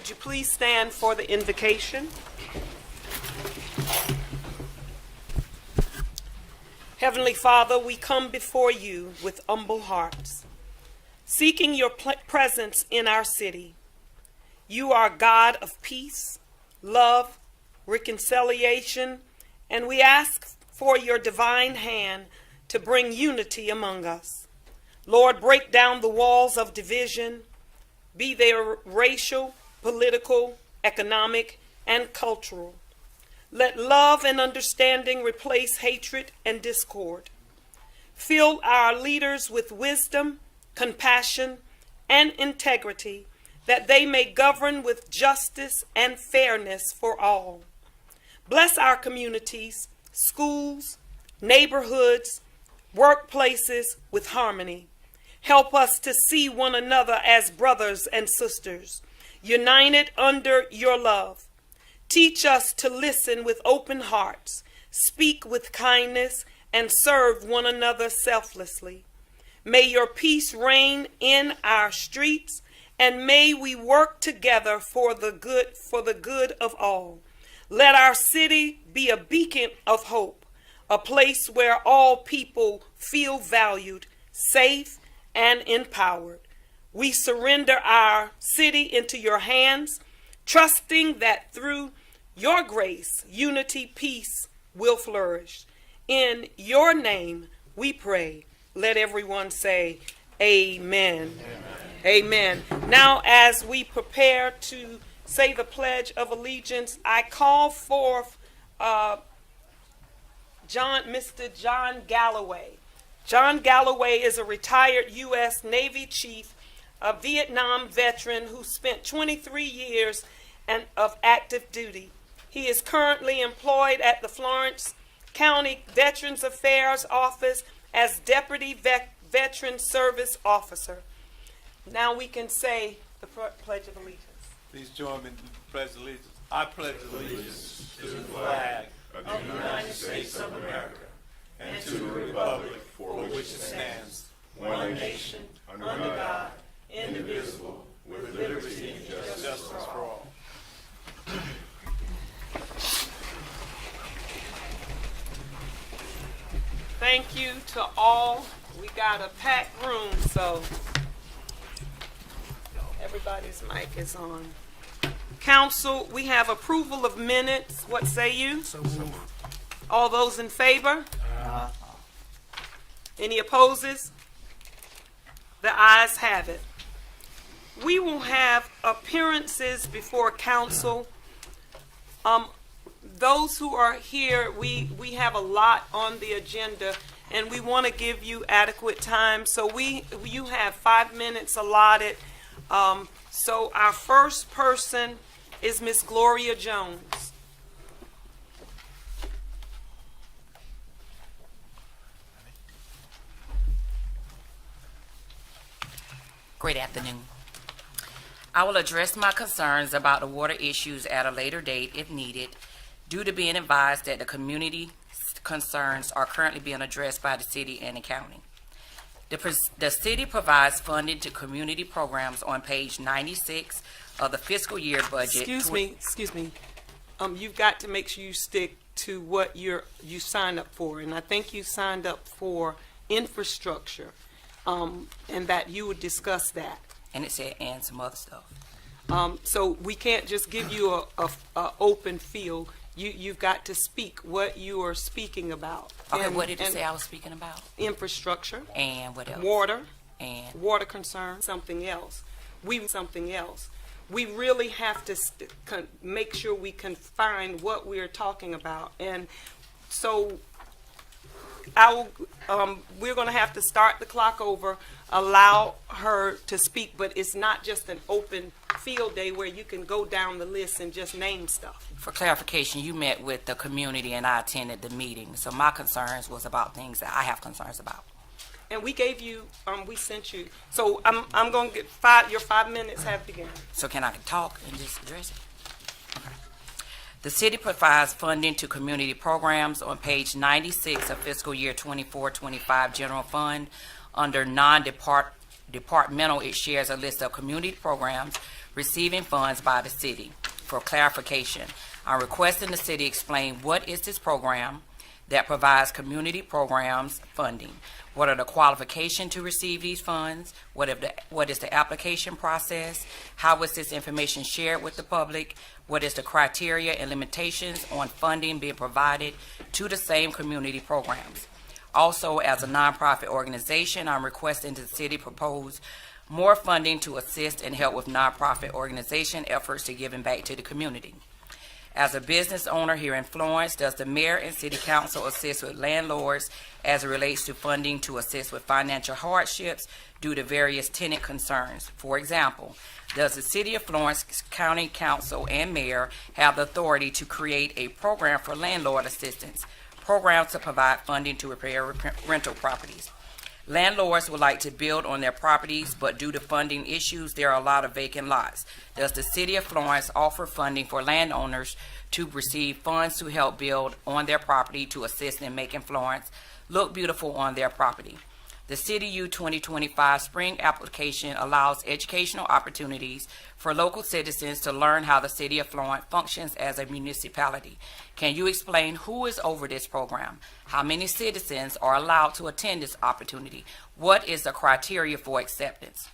would you please stand for the invocation? Heavenly Father, we come before you with humble hearts, seeking your presence in our city. You are God of peace, love, reconciliation, and we ask for your divine hand to bring unity among us. Lord, break down the walls of division, be they racial, political, economic, and cultural. Let love and understanding replace hatred and discord. Fill our leaders with wisdom, compassion, and integrity, that they may govern with justice and fairness for all. Bless our communities, schools, neighborhoods, workplaces with harmony. Help us to see one another as brothers and sisters, united under your love. Teach us to listen with open hearts, speak with kindness, and serve one another selflessly. May your peace reign in our streets, and may we work together for the good of all. Let our city be a beacon of hope, a place where all people feel valued, safe, and empowered. We surrender our city into your hands, trusting that through your grace, unity, peace will flourish. In your name we pray. Let everyone say amen. Amen. Now, as we prepare to say the Pledge of Allegiance, I call forth Mr. John Galloway. John Galloway is a retired U.S. Navy chief, a Vietnam veteran who spent 23 years of active duty. He is currently employed at the Florence County Veterans Affairs Office as Deputy Veteran Service Officer. Now we can say the Pledge of Allegiance. Please join me in the Pledge of Allegiance. I pledge allegiance to the flag of the United States of America and to the republic for which it stands, one nation, under God, indivisible, with liberty and justice for all. Thank you to all. We got a packed room, so everybody's mic is on. Council, we have approval of minutes. What say you? So moved. All those in favor? Any opposes? The ayes have it. We will have appearances before council. Those who are here, we have a lot on the agenda, and we want to give you adequate time. So you have 5 minutes allotted. So our first person is Miss Gloria Jones. Great afternoon. I will address my concerns about the water issues at a later date if needed, due to being advised that the community concerns are currently being addressed by the city and the county. The city provides funding to community programs on page 96 of the fiscal year budget. Excuse me. You've got to make sure you stick to what you signed up for, and I think you signed up for infrastructure, and that you would discuss that. And it said, and some other stuff. So we can't just give you a open field. You've got to speak what you are speaking about. Okay, what did it say I was speaking about? Infrastructure. And what else? Water. And water concern. Something else. We really have to make sure we confine what we are talking about. And so we're going to have to start the clock over, allow her to speak, but it's not just an open field day where you can go down the list and just name stuff. For clarification, you met with the community and I attended the meeting. So my concerns was about things that I have concerns about. And we gave you, we sent you. So I'm going to get your 5 minutes have begun. So can I talk and just address it? Okay. The city provides funding to community programs on page 96 of fiscal year 24-25 general fund. Under non-departmental, it shares a list of community programs receiving funds by the city. For clarification, I'm requesting the city explain what is this program that provides community programs funding. What are the qualifications to receive these funds? What is the application process? How is this information shared with the public? What is the criteria and limitations on funding being provided to the same community programs? Also, as a nonprofit organization, I'm requesting the city propose more funding to assist and help with nonprofit organization efforts to giving back to the community. As a business owner here in Florence, does the mayor and city council assist with landlords as it relates to funding to assist with financial hardships due to various tenant concerns? For example, does the city of Florence County Council and mayor have the authority to create a program for landlord assistance, programs to provide funding to repair rental properties? Landlords would like to build on their properties, but due to funding issues, there are a lot of vacant lots. Does the city of Florence offer funding for landowners to receive funds to help build on their property to assist in making Florence look beautiful on their property? The City U 2025 spring application allows educational opportunities for local citizens to learn how the City of Florence functions as a municipality. Can you explain who is over this program? How many citizens are allowed to attend this opportunity? What is the criteria for acceptance?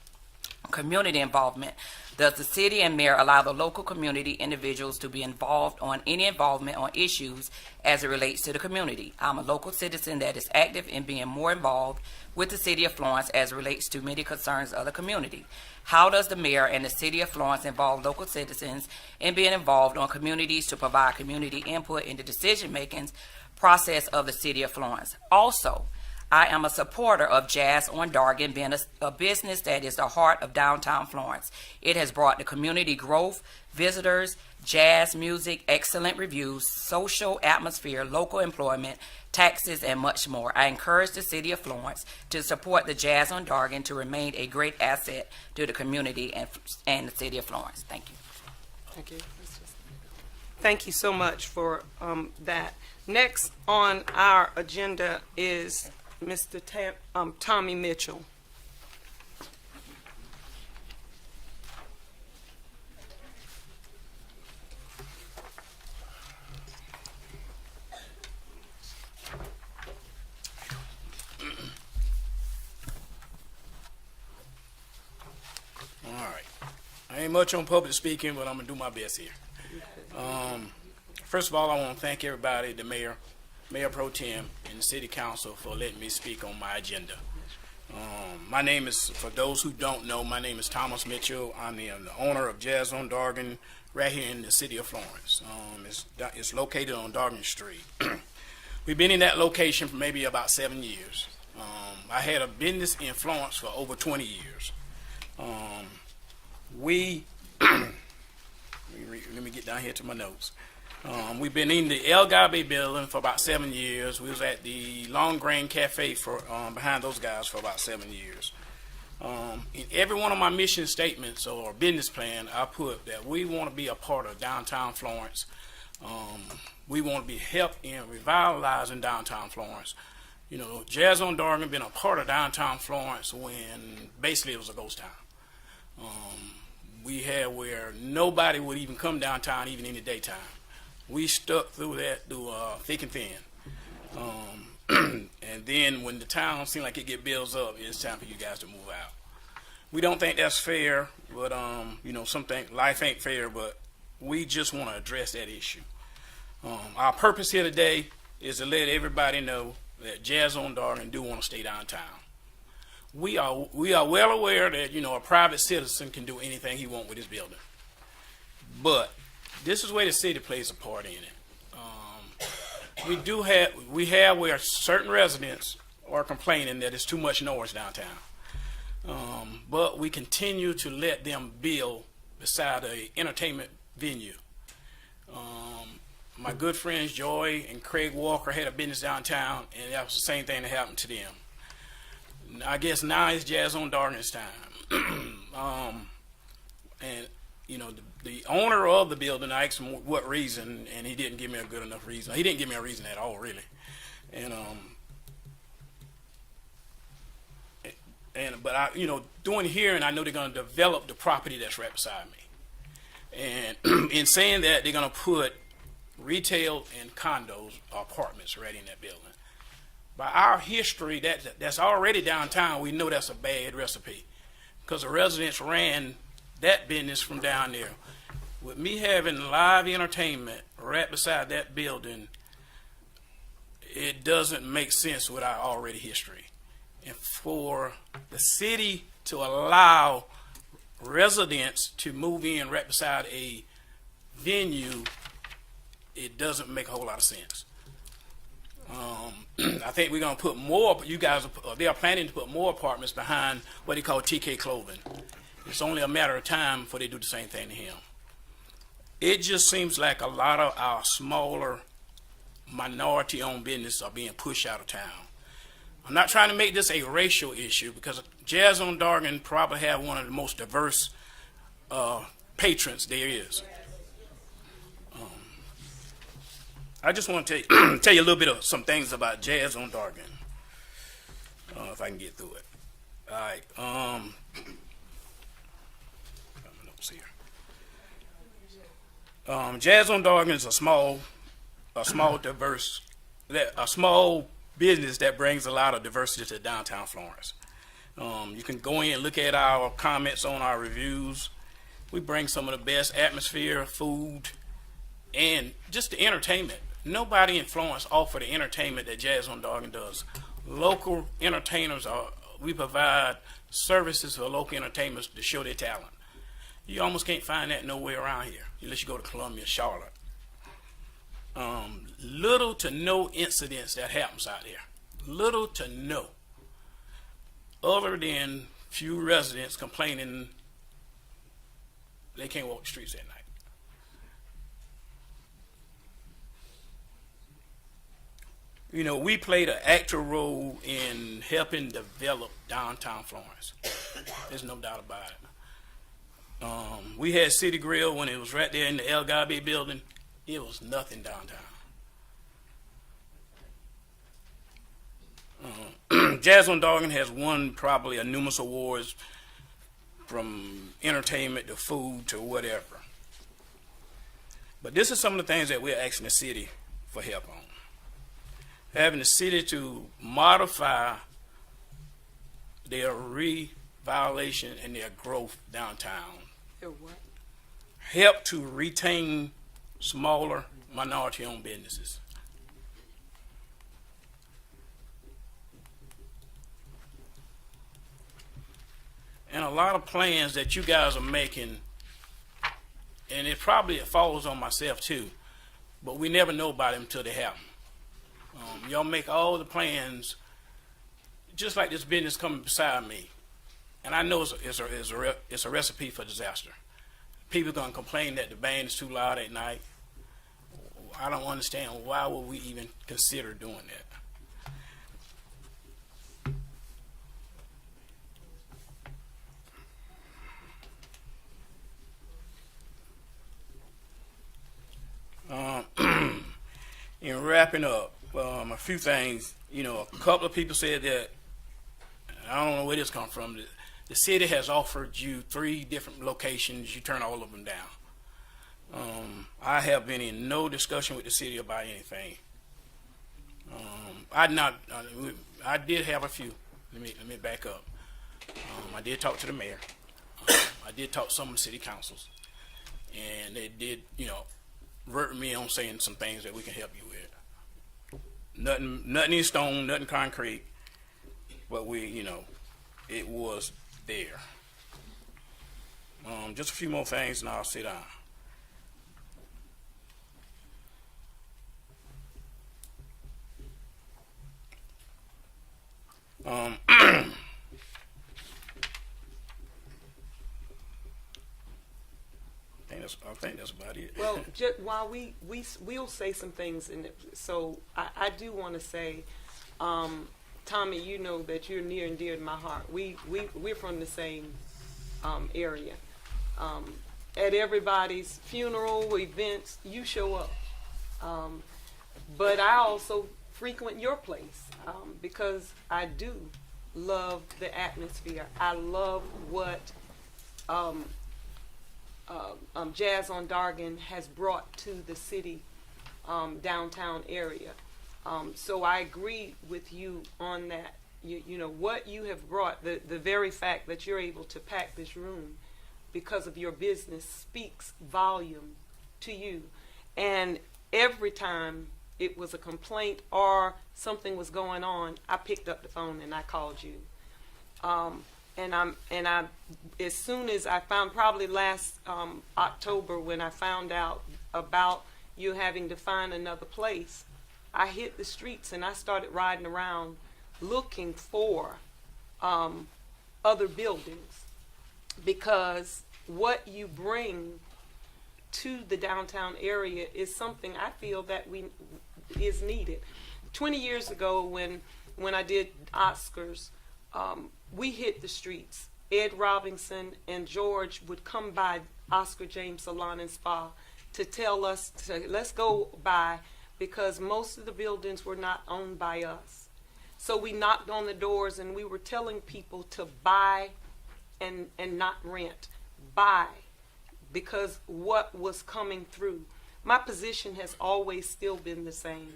Community involvement. Does the city and mayor allow the local community individuals to be involved on any involvement on issues as it relates to the community? I'm a local citizen that is active in being more involved with the city of Florence as it relates to many concerns of the community. How does the mayor and the city of Florence involve local citizens in being involved on communities to provide community input in the decision-making process of the city of Florence? Also, I am a supporter of Jazz on Dargan being a business that is the heart of downtown Florence. It has brought the community growth, visitors, jazz music, excellent reviews, social atmosphere, local employment, taxes, and much more. I encourage the city of Florence to support the Jazz on Dargan to remain a great asset to the community and the city of Florence. Thank you. Thank you. Thank you so much for that. Next on our agenda is Mr. Tommy Mitchell. All right. I ain't much on public speaking, but I'm going to do my best here. First of all, I want to thank everybody, the mayor, Mayor Pro Tem, and the City Council for letting me speak on my agenda. My name is, for those who don't know, my name is Thomas Mitchell. I'm the owner of Jazz on Dargan right here in the city of Florence. It's located on Dargan Street. We've been in that location for maybe about 7 years. I had a business in Florence for over 20 years. Let me get down here to my notes. We've been in the El Gabe building for about 7 years. We was at the Long Grain Cafe for behind those guys for about 7 years. In every one of my mission statements or business plan, I put that we want to be a part of downtown Florence. We want to be help in revitalizing downtown Florence. You know, Jazz on Dargan been a part of downtown Florence when basically it was a ghost town. We had where nobody would even come downtown even in the daytime. We stuck through that through thick and thin. And then when the town seemed like it get builds up, it's time for you guys to move out. We don't think that's fair, but you know, life ain't fair, but we just want to address that issue. Our purpose here today is to let everybody know that Jazz on Dargan do want to stay downtown. We are well aware that, you know, a private citizen can do anything he wants with his building, but this is where the city plays a part in it. We have where certain residents are complaining that it's too much noise downtown, but we continue to let them build beside a entertainment venue. My good friends Joy and Craig Walker had a business downtown, and that was the same thing that happened to them. I guess now it's Jazz on Dargan's time. And you know, the owner of the building, I asked him what reason, and he didn't give me a good enough reason. He didn't give me a reason at all, really. But I, you know, doing here, and I know they're going to develop the property that's right beside me. And in saying that, they're going to put retail and condos, apartments right in that building. By our history, that's already downtown, we know that's a bad recipe because the residents ran that business from down there. With me having live entertainment right beside that building, it doesn't make sense with our already history. And for the city to allow residents to move in right beside a venue, it doesn't make a whole lot of sense. I think we're going to put more, they are planning to put more apartments behind what they call TK Clothing. It's only a matter of time before they do the same thing to him. It just seems like a lot of our smaller minority-owned businesses are being pushed out of town. I'm not trying to make this a racial issue because Jazz on Dargan probably have one of the most diverse patrons there is. I just want to tell you a little bit of some things about Jazz on Dargan, if I can get through it. All right. Got my notes here. Jazz on Dargan is a small business that brings a lot of diversity to downtown Florence. You can go in and look at our comments on our reviews. We bring some of the best atmosphere, food, and just the entertainment. Nobody in Florence offers the entertainment that Jazz on Dargan does. Local entertainers we provide services for local entertainers to show their talent. You almost can't find that nowhere around here unless you go to Columbia, Charlotte. Little to no incidents that happens out there. Little to no. Other than few residents complaining they can't walk the streets at night. You know, we played an active role in helping develop downtown Florence. There's no doubt about it. We had City Grill when it was right there in the El Gabi building. It was nothing downtown. Jazz on Dargan has won probably a numerous awards from entertainment to food to whatever. But this is some of the things that we're asking the city for help on. Having the city to modify their reviolation and their growth downtown. Their what? Help to retain smaller minority-owned businesses. And a lot of plans that you guys are making, and it probably falls on myself too, but we never know about them until they happen. Y'all make all the plans, just like this business coming beside me, and I know it's a recipe for disaster. People are going to complain that the band is too loud at night. I don't understand why would we even consider doing that. In wrapping up, a few things, a couple of people said that, I don't know where this comes from, the city has offered you 3 different locations, you turn all of them down. I have been in no discussion with the city about anything. I did have a few, let me back up. I did talk to the mayor, I did talk to some of the city councils, and they did, work me on saying some things that we can help you with. Nothing in stone, nothing concrete, but it was there. Just a few more things and I'll sit down. I think that's about it. Well, while we'll say some things, so I do want to say, Tommy, you know that you're near and dear to my heart. We're from the same area. At everybody's funeral events, you show up. But I also frequent your place because I do love the atmosphere. I love what Jazz on Dargan has brought to the city downtown area. So I agree with you on that. You know, what you have brought, the very fact that you're able to pack this room because of your business speaks volume to you. And every time it was a complaint or something was going on, I picked up the phone and I called you. And I, as soon as I found, probably last October, when I found out about you having to find another place, I hit the streets and I started riding around looking for other buildings, because what you bring to the downtown area is something I feel that is needed. 20 years ago, when I did Oscars, we hit the streets. Ed Robinson and George would come by Oscar James Salon and Spa to tell us to let's go by, because most of the buildings were not owned by us. So we knocked on the doors and we were telling people to buy and not rent. Buy, because what was coming through. My position has always still been the same.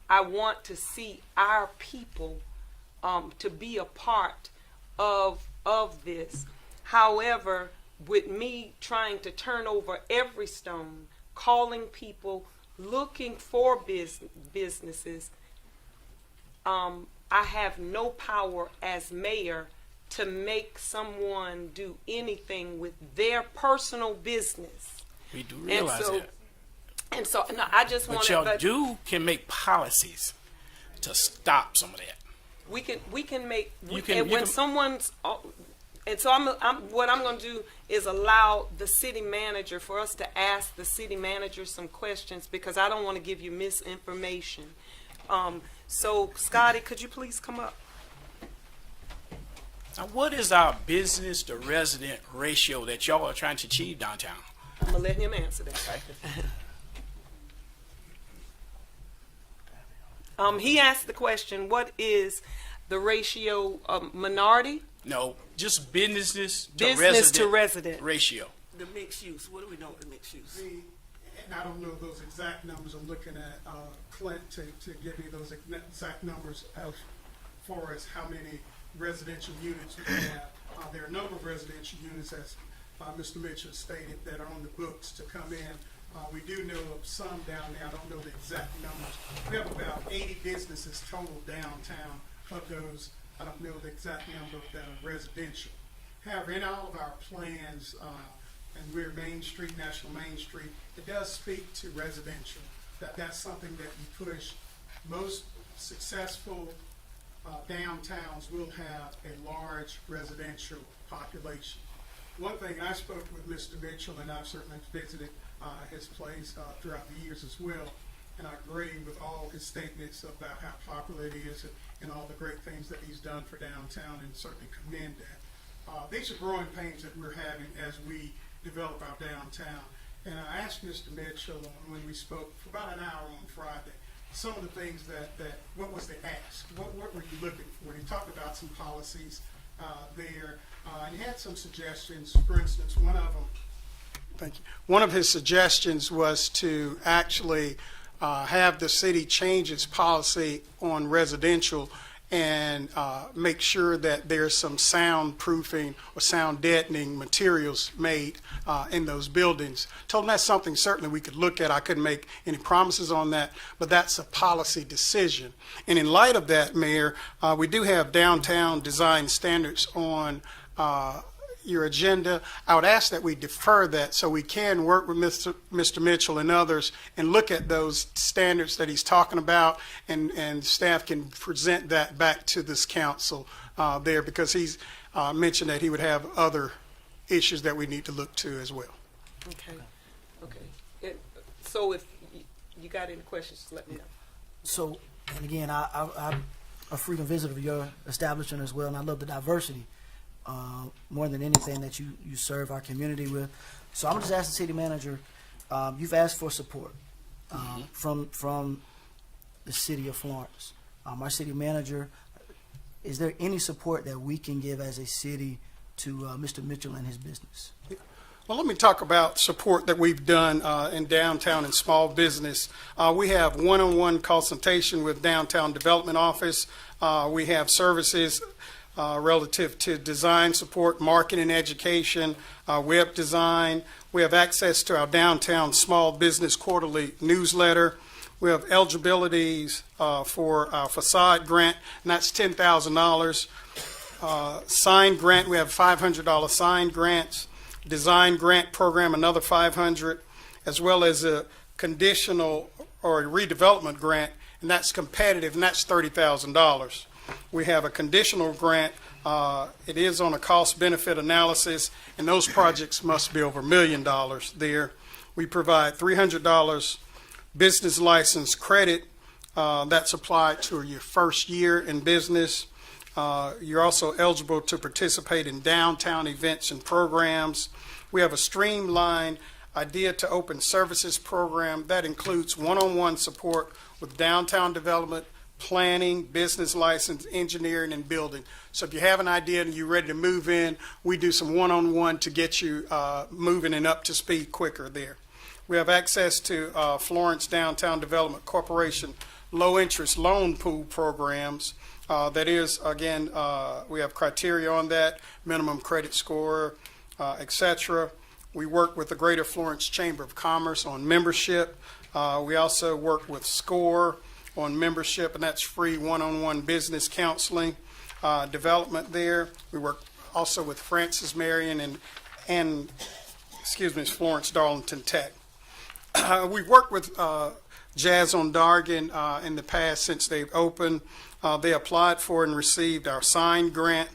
I want to see our people to be a part of this. However, with me trying to turn over every stone, calling people, looking for businesses, I have no power as mayor to make someone do anything with their personal business. We do realize that. And so, no, I just want to. But y'all can make policies to stop some of that. We can make. Someone's. And so what I'm going to do is allow the city manager, for us to ask the city manager some questions, because I don't want to give you misinformation. So Scotty, could you please come up? Now, what is our business to resident ratio that y'all are trying to achieve downtown? I'm going to let him answer that. Okay. He asked the question, what is the ratio of minority? No, just business to resident ratio. The mixed use. What do we know of the mixed use? And I don't know those exact numbers. I'm looking at Clint to give me those exact numbers as far as how many residential units we have. There are a number of residential units, as Mr. Mitchell stated, that are on the books to come in. We do know of some down there. I don't know the exact numbers. We have about 80 businesses total downtown. Of those, I don't know the exact number that are residential. However, in all of our plans, and we're Main Street, National Main Street, it does speak to residential. That's something that we push. Most successful downtowns will have a large residential population. One thing, I spoke with Mr. Mitchell, and I've certainly visited his place throughout the years as well, and I agree with all his statements about how popular it is and all the great things that he's done for downtown, and certainly commend that. These are growing pains that we're having as we develop our downtown. And I asked Mr. Mitchell when we spoke for about an hour on Friday, some of the things that what was the ask? What were you looking for? And he talked about some policies there, and he had some suggestions. For instance, one of them, thank you. One of his suggestions was to actually have the city change its policy on residential and make sure that there's some soundproofing or sound deadening materials made in those buildings. Told him that's something certainly we could look at. I couldn't make any promises on that, but that's a policy decision. And in light of that, Mayor, we do have downtown design standards on your agenda. I would ask that we defer that so we can work with Mr. Mitchell and others and look at those standards that he's talking about, and staff can present that back to this council there, because he's mentioned that he would have other issues that we need to look to as well. Okay. So if you got any questions, let me know. So, and again, I'm a frequent visitor of your establishment as well, and I love the diversity. More than anything that you serve our community with. So I'm just asking the city manager, you've asked for support from the city of Florence. Our city manager, is there any support that we can give as a city to Mr. Mitchell and his business? Well, let me talk about support that we've done in downtown and small business. We have one-on-one consultation with Downtown Development Office. We have services relative to design support, marketing, education, web design. We have access to our Downtown Small Business Quarterly newsletter. We have eligibilities for our facade grant, and that's $10,000. Sign grant, we have $500 sign grants. Design grant program, another $500, as well as a conditional or a redevelopment grant, and that's competitive, and that's $30,000. We have a conditional grant. It is on a cost-benefit analysis, and those projects must be over $1 million there. We provide $300 business license credit. That's applied to your first year in business. You're also eligible to participate in downtown events and programs. We have a streamlined Idea to Open Services program that includes one-on-one support with downtown development, planning, business license, engineering, and building. So if you have an idea and you're ready to move in, we do some one-on-one to get you moving and up to speed quicker there. We have access to Florence Downtown Development Corporation low-interest loan pool programs. That is, again, we have criteria on that, minimum credit score, etc. We work with the Greater Florence Chamber of Commerce on membership. We also work with SCORE on membership, and that's free one-on-one business counseling development there. We work also with Francis Marion and Florence Darlington Tech. We've worked with Jazz on Dargan in the past since they've opened. They applied for and received our sign grant,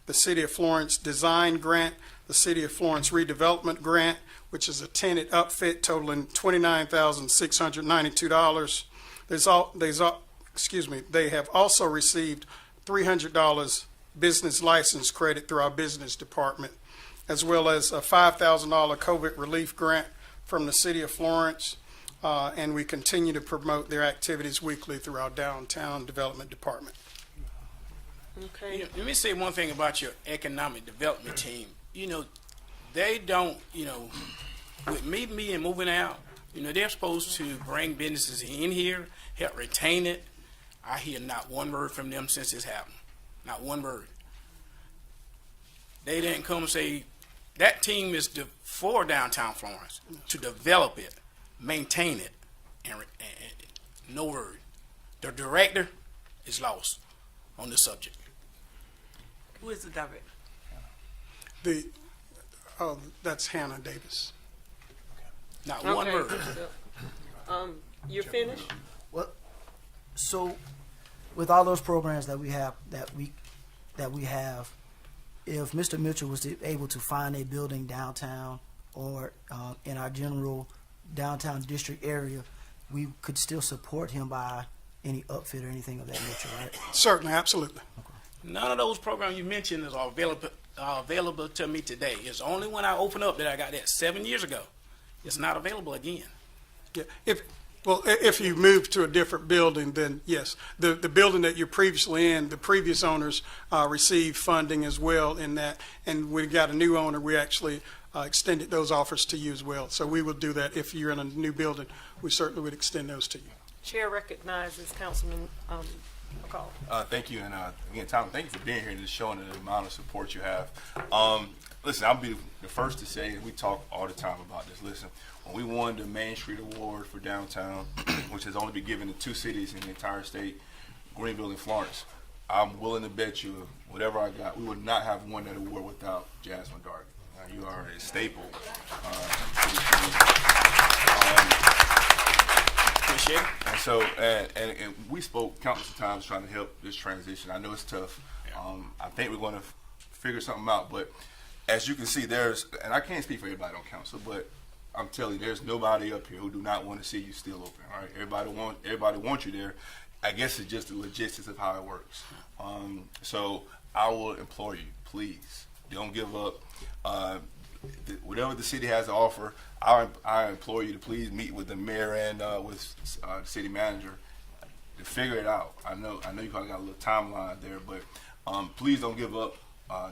the City of Florence design grant, the City of Florence redevelopment grant, which is a tenant upfit totaling $29,692. They have also received $300 business license credit through our business department, as well as a $5,000 COVID relief grant from the City of Florence. And we continue to promote their activities weekly through our downtown development department. Okay. Let me say one thing about your economic development team. They don't, with me being moving out, they're supposed to bring businesses in here, help retain it. I hear not one word from them since this happened. Not one word. They didn't come and say, that team is for downtown Florence, to develop it, maintain it, and no word. The director is lost on the subject. Who is the director? That's Hannah Davis. Not one Okay. word. You're finished? Well, so with all those programs that we have, if Mr. Mitchell was able to find a building downtown or in our general downtown district area, we could still support him by any upfit or anything of that nature, right? Certainly, absolutely. None of those programs you mentioned are available to me today. It's only when I open up that I got that 7 years ago. It's not available again. Yeah. If you move to a different building, then yes, the building that you're previously in, the previous owners received funding as well in that, and we got a new owner. We actually extended those offers to you as well. So we will do that if you're in a new building. We certainly would extend those to you. Chair recognizes Councilman McCall. Thank you, and again, Tom, thank you for being here and just showing the amount of support you have. Listen, I'll be the first to say, and we talk all the time about this. Listen, when we won the Main Street Award for downtown, which has only been given to 2 cities in the entire state, Greenville and Florence, I'm willing to bet you whatever I got, we would not have won that award without Jasmine Dargan. You are a staple. Appreciate it. And so, and we spoke countless of times trying to help this transition. I know it's tough. I think we're going to figure something out. But as you can see, and I can't speak for everybody on council, but I'm telling you, there's nobody up here who do not want to see you still open. All right, everybody wants you there. I guess it's just the logistics of how it works. So I will implore you, please, don't give up. Whatever the city has to offer, I implore you to please meet with the mayor and with the city manager to figure it out. I know you probably got a little timeline there, but please don't give up.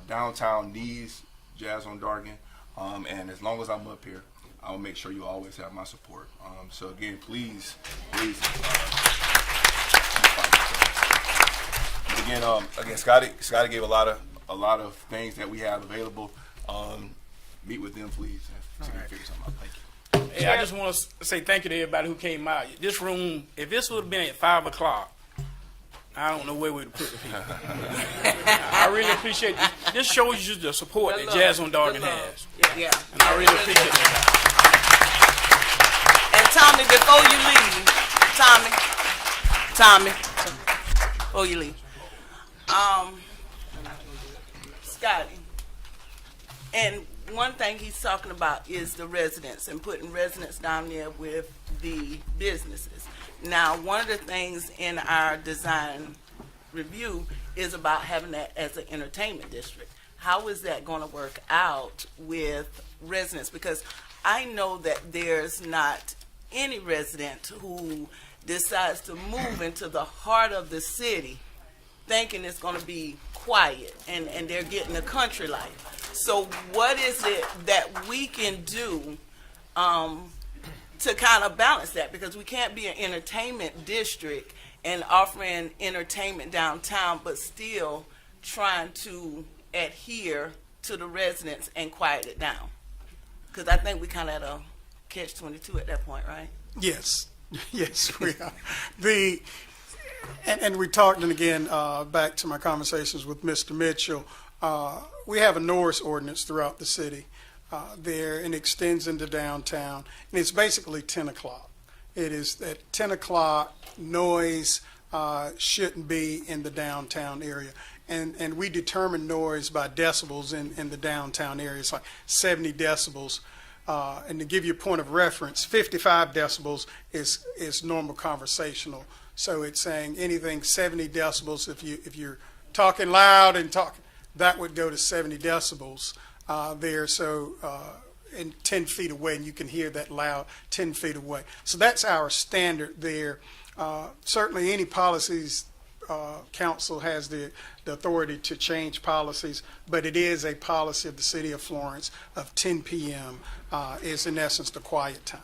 Downtown needs Jazz on Dargan. And as long as I'm up here, I'll make sure you always have my support. So again, please. But again, Scotty gave a lot of things that we have available. Meet with them, please, and see if we can figure something out. Thank you. Hey, I just want to say thank you to everybody who came out. This room, if this would have been at 5 o'clock, I don't know where we'd have put the people. I really appreciate this. This shows you the support that Jazz on Dargan has. Yeah. And I really appreciate that. And Tommy, before you leave, before you leave, Scotty, and one thing he's talking about is the residents and putting residents down there with the businesses. Now, one of the things in our design review is about having that as an entertainment district. How is that going to work out with residents? Because I know that there's not any resident who decides to move into the heart of the city thinking it's going to be quiet and they're getting a country life. So what is it that we can do to kind of balance that? Because we can't be an entertainment district and offering entertainment downtown, but still trying to adhere to the residents and quiet it down. Because I think we kind of at a catch-22 at that point, right? Yes, yes, we are. And we talked, and again, back to my conversations with Mr. Mitchell, we have a noise ordinance throughout the city there, and extends into downtown, and it's basically 10 o'clock. It is at 10 o'clock, noise shouldn't be in the downtown area. And we determine noise by decibels in the downtown area. It's like 70 decibels. And to give you a point of reference, 55 decibels is normal conversational. So it's saying anything 70 decibels, if you're talking loud and talking, that would go to 70 decibels there. So and 10 feet away, and you can hear that loud 10 feet away. So that's our standard there. Certainly any policies, council has the authority to change policies, but it is a policy of the city of Florence of 10 p.m. Is in essence the quiet time.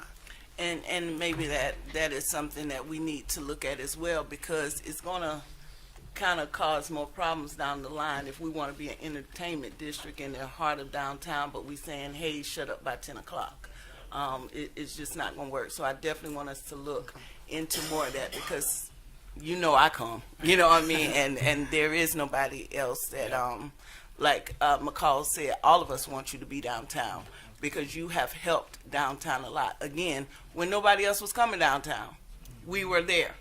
And maybe that is something that we need to look at as well, because it's going to kind of cause more problems down the line if we want to be an entertainment district in the heart of downtown, but we saying, hey, shut up by 10 o'clock. It's just not going to work. So I definitely want us to look into more of that, because you know I come, you know what I mean? And there is nobody else that, like McCall said, all of us want you to be downtown, because you have helped downtown a lot. Again, when nobody else was coming downtown, we were there.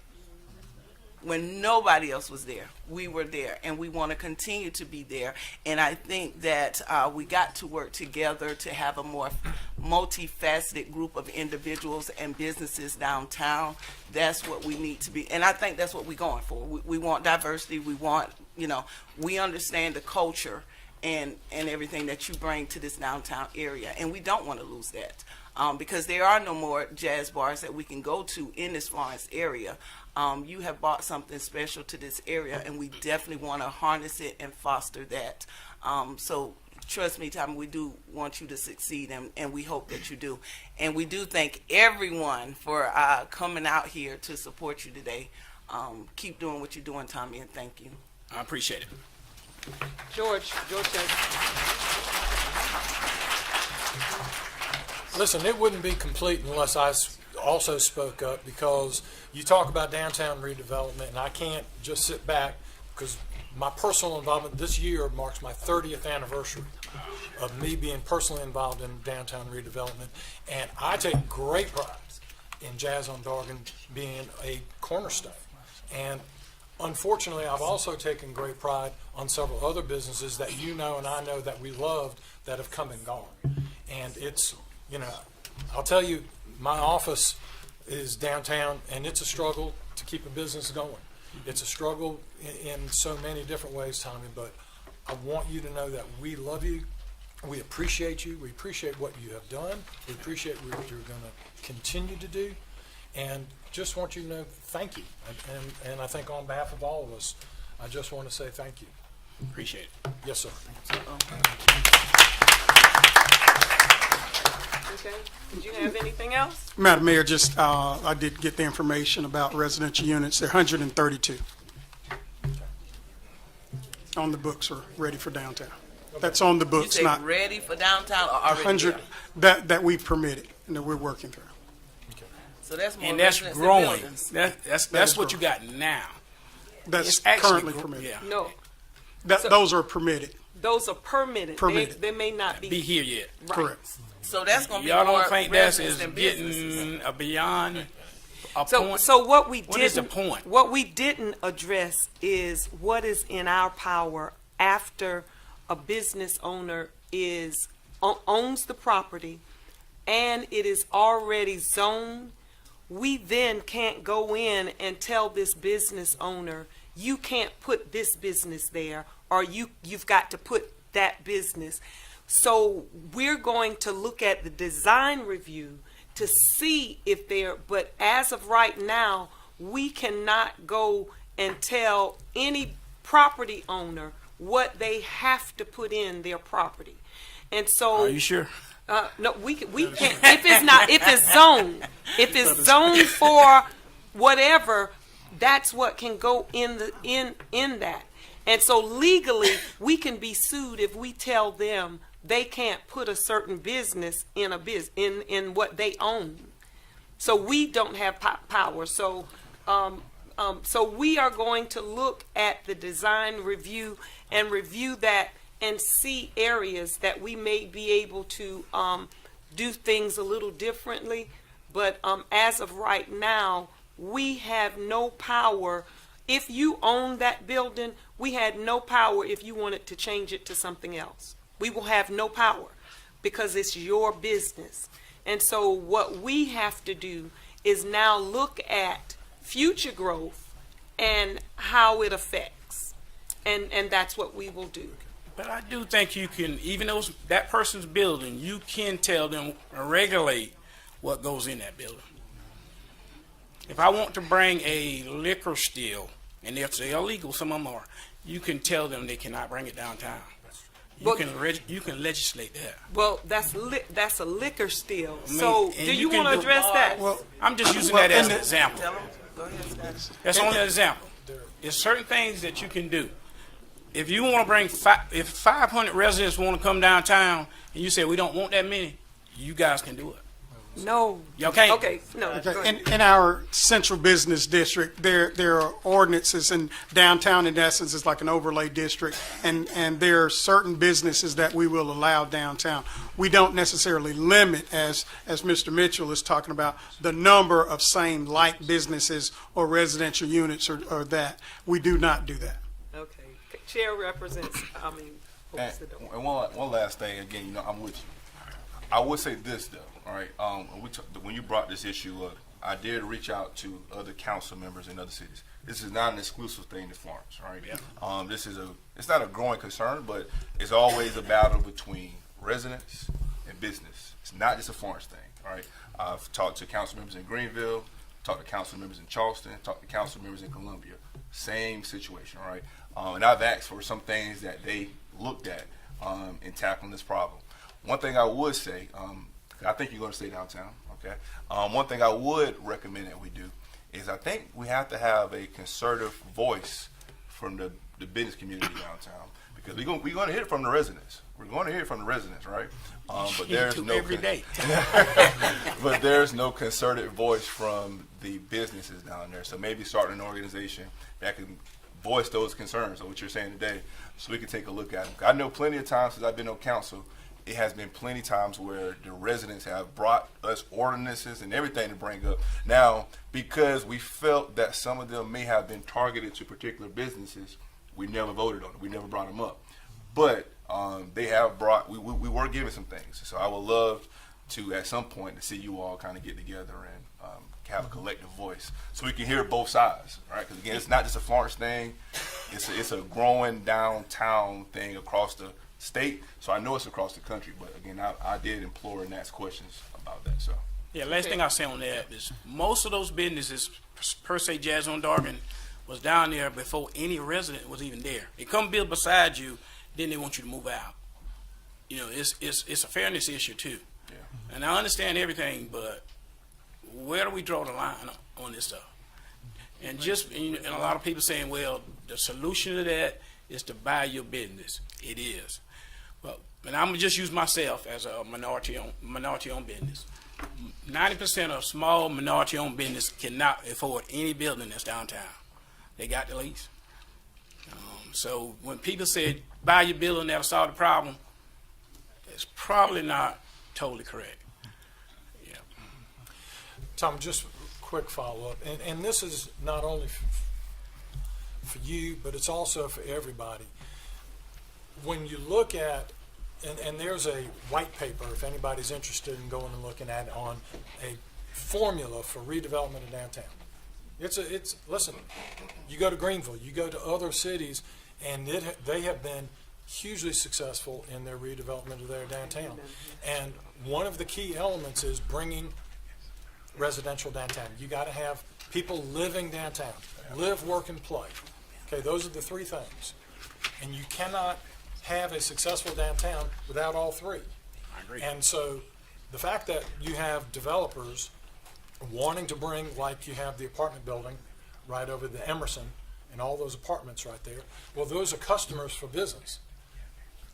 When nobody else was there, we were there, and we want to continue to be there. And I think that we got to work together to have a more multifaceted group of individuals and businesses downtown. That's what we need to be, and I think that's what we're going for. We want diversity. We want, we understand the culture and everything that you bring to this downtown area, and we don't want to lose that, because there are no more jazz bars that we can go to in this Florence area. You have brought something special to this area, and we definitely want to harness it and foster that. So trust me, Tommy, we do want you to succeed, and we hope that you do. And we do thank everyone for coming out here to support you today. Keep doing what you're doing, Tommy, and thank you. I appreciate it. George says. Listen, it wouldn't be complete unless I also spoke up, because you talk about downtown redevelopment, and I can't just sit back, because my personal involvement this year marks my 30th anniversary of me being personally involved in downtown redevelopment, and I take great pride in Jazz on Dargan being a cornerstone. And unfortunately, I've also taken great pride on several other businesses that you know and I know that we loved that have come and gone. And it's, I'll tell you, my office is downtown, and it's a struggle to keep a business going. It's a struggle in so many different ways, Tommy, but I want you to know that we love you. We appreciate you. We appreciate what you have done. We appreciate what you're going to continue to do. And just want you to know thank you. And I think on behalf of all of us, I just want to say thank you. Appreciate it. Yes, sir. Okay, did you have anything else? Madam Mayor, just, I did get the information about residential units. They're 132 on the books or ready for downtown. That's on the You books, say not ready for downtown or already 100 there? that we've permitted and that we're working through. So that's more And that's residents than growing. buildings. That's is what you got now. That's It's actually currently gro- permitted. Yeah. No, Those are permitted, those are permitted. Permitted. They may not Be be. here yet. Right. correct. So that's gonna be Y'all more don't think that's residents is than businesses. getting beyond a So, point? so what we What is the didn't, point? what we didn't address is what is in our power after a business owner owns the property and it is already zoned. We then can't go in and tell this business owner, you can't put this business there, or you've got to put that business. So we're going to look at the design review to see if but as of right now, we cannot go and tell any property owner what they have to put in their property. And so Are you sure? no, we can't. If it's zoned for whatever, that's what can go in that. And so legally, we can be sued if we tell them they can't put a certain business in in what they own. So we don't have power. So so we are going to look at the design review and review that and see areas that we may be able to do things a little differently. But as of right now, we have no power. If you own that building, we had no power if you wanted to change it to something else. We will have no power because it's your business. And so what we have to do is now look at future growth and how it affects. And that's what we will do. But I do think you can, even though that person's building, you can tell them, regulate what goes in that building. If I want to bring a liquor still, and if they're illegal, some of them are, you can tell them they cannot bring it downtown. You can legislate that. Well, that's a liquor still. I mean, So and do you you can want to do- address that? Well, I'm just using that as an and example. Tell 'em. Go ahead, Scott. That's only an example. There's certain things that you can do. If you want to bring, if 500 residents want to come downtown, and you say we don't want that many, you guys can do it. No. Y'all can't. Okay, no. go Okay. ahead. In our central business district, there are ordinances, and downtown in essence is like an overlay district, and there are certain businesses that we will allow downtown. We don't necessarily limit, as Mr. Mitchell is talking about, the number of same like businesses or residential units or that. We do not do that. Okay. Chair represents, And, opens the door. and one last thing, again, I'm with you. I would say this though, all right. When you brought this issue up, I did reach out to other council members in other cities. This is not an exclusive thing to Florence, right? Yeah. It's not a growing concern, but it's always a battle between residents and business. It's not just a Florence thing, all right? I've talked to council members in Greenville, talked to council members in Charleston, talked to council members in Columbia. Same situation, all right? And I've asked for some things that they looked at in tackling this problem. One thing I would say, I think you're going to stay downtown, okay? One thing I would recommend that we do is I think we have to have a conservative voice from the business community downtown, because we're going to hear it from the residents. We're going to hear it from the residents, right? But there's no every day. but there's no concerted voice from the businesses down there. So maybe starting an organization that can voice those concerns of what you're saying today, so we can take a look at them. I know plenty of times since I've been on council, it has been plenty of times where the residents have brought us ordinances and everything to bring up. Now, because we felt that some of them may have been targeted to particular businesses, we never voted on it. We never brought them up. But they have brought, we were given some things. So I would love to, at some point, to see you all kind of get together and have a collective voice so we can hear both sides, right? Because again, it's not just a Florence thing. It's a growing downtown thing across the state. So I know it's across the country, but again, I did implore and ask questions about that. So Yeah, last thing I'll say on that is most of those businesses, per se Jazz on Dargan, was down there before any resident was even there. They come build beside you, then they want you to move out. you know, it's a fairness issue too. Yeah. And I understand everything, but where do we draw the line on this stuff? And and a lot of people saying, well, the solution to that is to buy your business. It is. Well, and I'm gonna just use myself as a minority-owned business. 90% of small minority-owned business cannot afford any building that's downtown. They got the lease. So when people say buy your building, that'll solve the problem, it's probably not totally correct. Yeah. Tom, just quick follow-up, and this is not only for you, but it's also for everybody. When you look at, and there's a white paper, if anybody's interested in going and looking at it, on a formula for redevelopment of downtown. Listen, you go to Greenville, you go to other cities, and they have been hugely successful in their redevelopment of their downtown. And one of the key elements is bringing residential downtown. You got to have people living downtown, live, work, and play. Okay, those are the three things. And you cannot have a successful downtown without all three. I agree. And so the fact that you have developers wanting to bring, like you have the apartment building right over the Emerson and all those apartments right there, well, those are customers for business.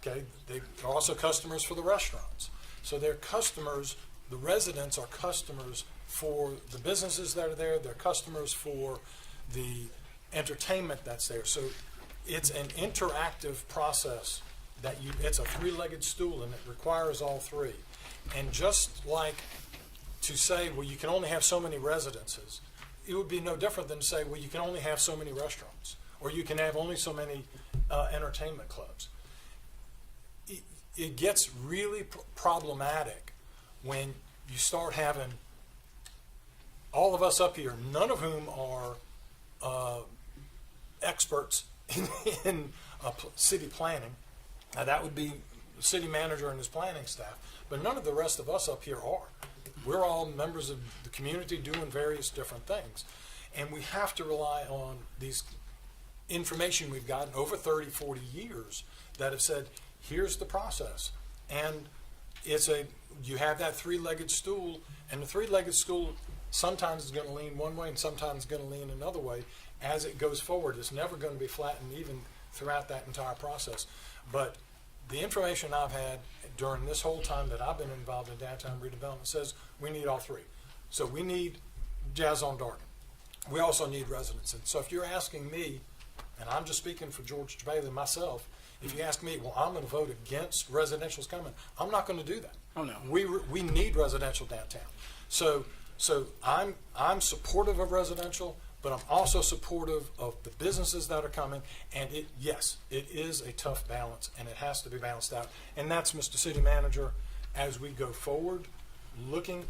Okay, they're also customers for the restaurants. So they're customers, the residents are customers for the businesses that are there, they're customers for the entertainment that's there. So it's an interactive process it's a three-legged stool, and it requires all three. And just like to say, well, you can only have so many residences, it would be no different than to say, well, you can only have so many restaurants, or you can have only so many entertainment clubs. It gets really problematic when you start having all of us up here, none of whom are experts in city planning. Now, that would be the city manager and his planning staff, but none of the rest of us up here are. We're all members of the community doing various different things. And we have to rely on these information we've gotten over 30, 40 years that have said, here's the process. And you have that three-legged stool, and the three-legged stool sometimes is going to lean one way and sometimes is going to lean another way as it goes forward. It's never going to be flat and even throughout that entire process. But the information I've had during this whole time that I've been involved in downtown redevelopment says we need all three. So we need Jazz on Darden. We also need residents. And so if you're asking me, and I'm just speaking for George Bailey and myself, if you ask me, well, I'm going to vote against residential's coming, I'm not going to do that. Oh, no. We need residential downtown. So I'm supportive of residential, but I'm also supportive of the businesses that are coming. And yes, it is a tough balance, and it has to be balanced out. And that's, Mr. City Manager, as we go forward, looking,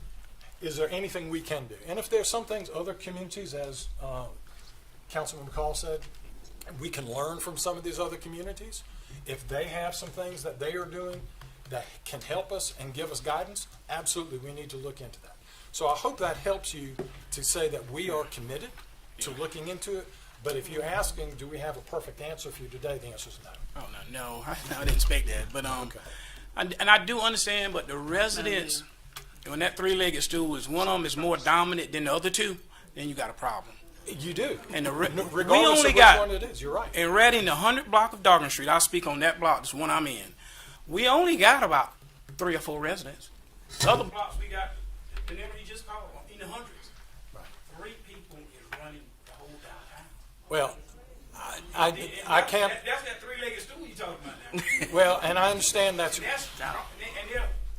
is there anything we can do? And if there's some things other communities, as Councilman McCall said, we can learn from some of these other communities. If they have some things that they are doing that can help us and give us guidance, absolutely, we need to look into that. So I hope that helps you to say that we are committed to looking into it. But if you're asking, do we have a perfect answer for you today, the answer is no. Oh, no, I didn't expect that. But Okay. and I do understand, but the residents, when that three-legged stool is one of them is more dominant than the other two, then you got a problem. You do. And Regardless we only of which got one it is, you're right. in Reading, the 100 block of Dargan Street. I'll speak on that block. This one I'm in. We only got about 3 or 4 residents. The other blocks we got, the number you just called, in the hundreds. Right. 3 people is running the whole downtown. Well, I can't. That's that three-legged stool you talking about now. Well, and I understand that's. And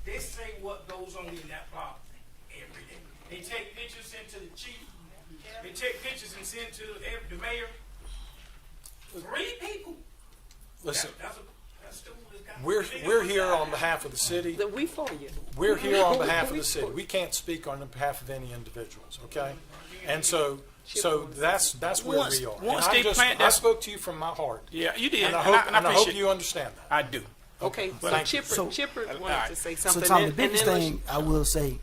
they say what goes on in that block every day. They take pictures, send to the chief. They take pictures and send to the mayor. 3 people. Listen, That's stool that's got we're here on behalf of the city. We for you. We're here on behalf of the city. We can't speak on behalf of any individuals, okay? And so that's where we are. Once And they plant I that- spoke to you from my heart. Yeah, you did. And I And I hope appreciate you understand that. I do. Okay, so Thank you. Chipper wanted right. to say So something. Tom, the and biggest then thing I will say,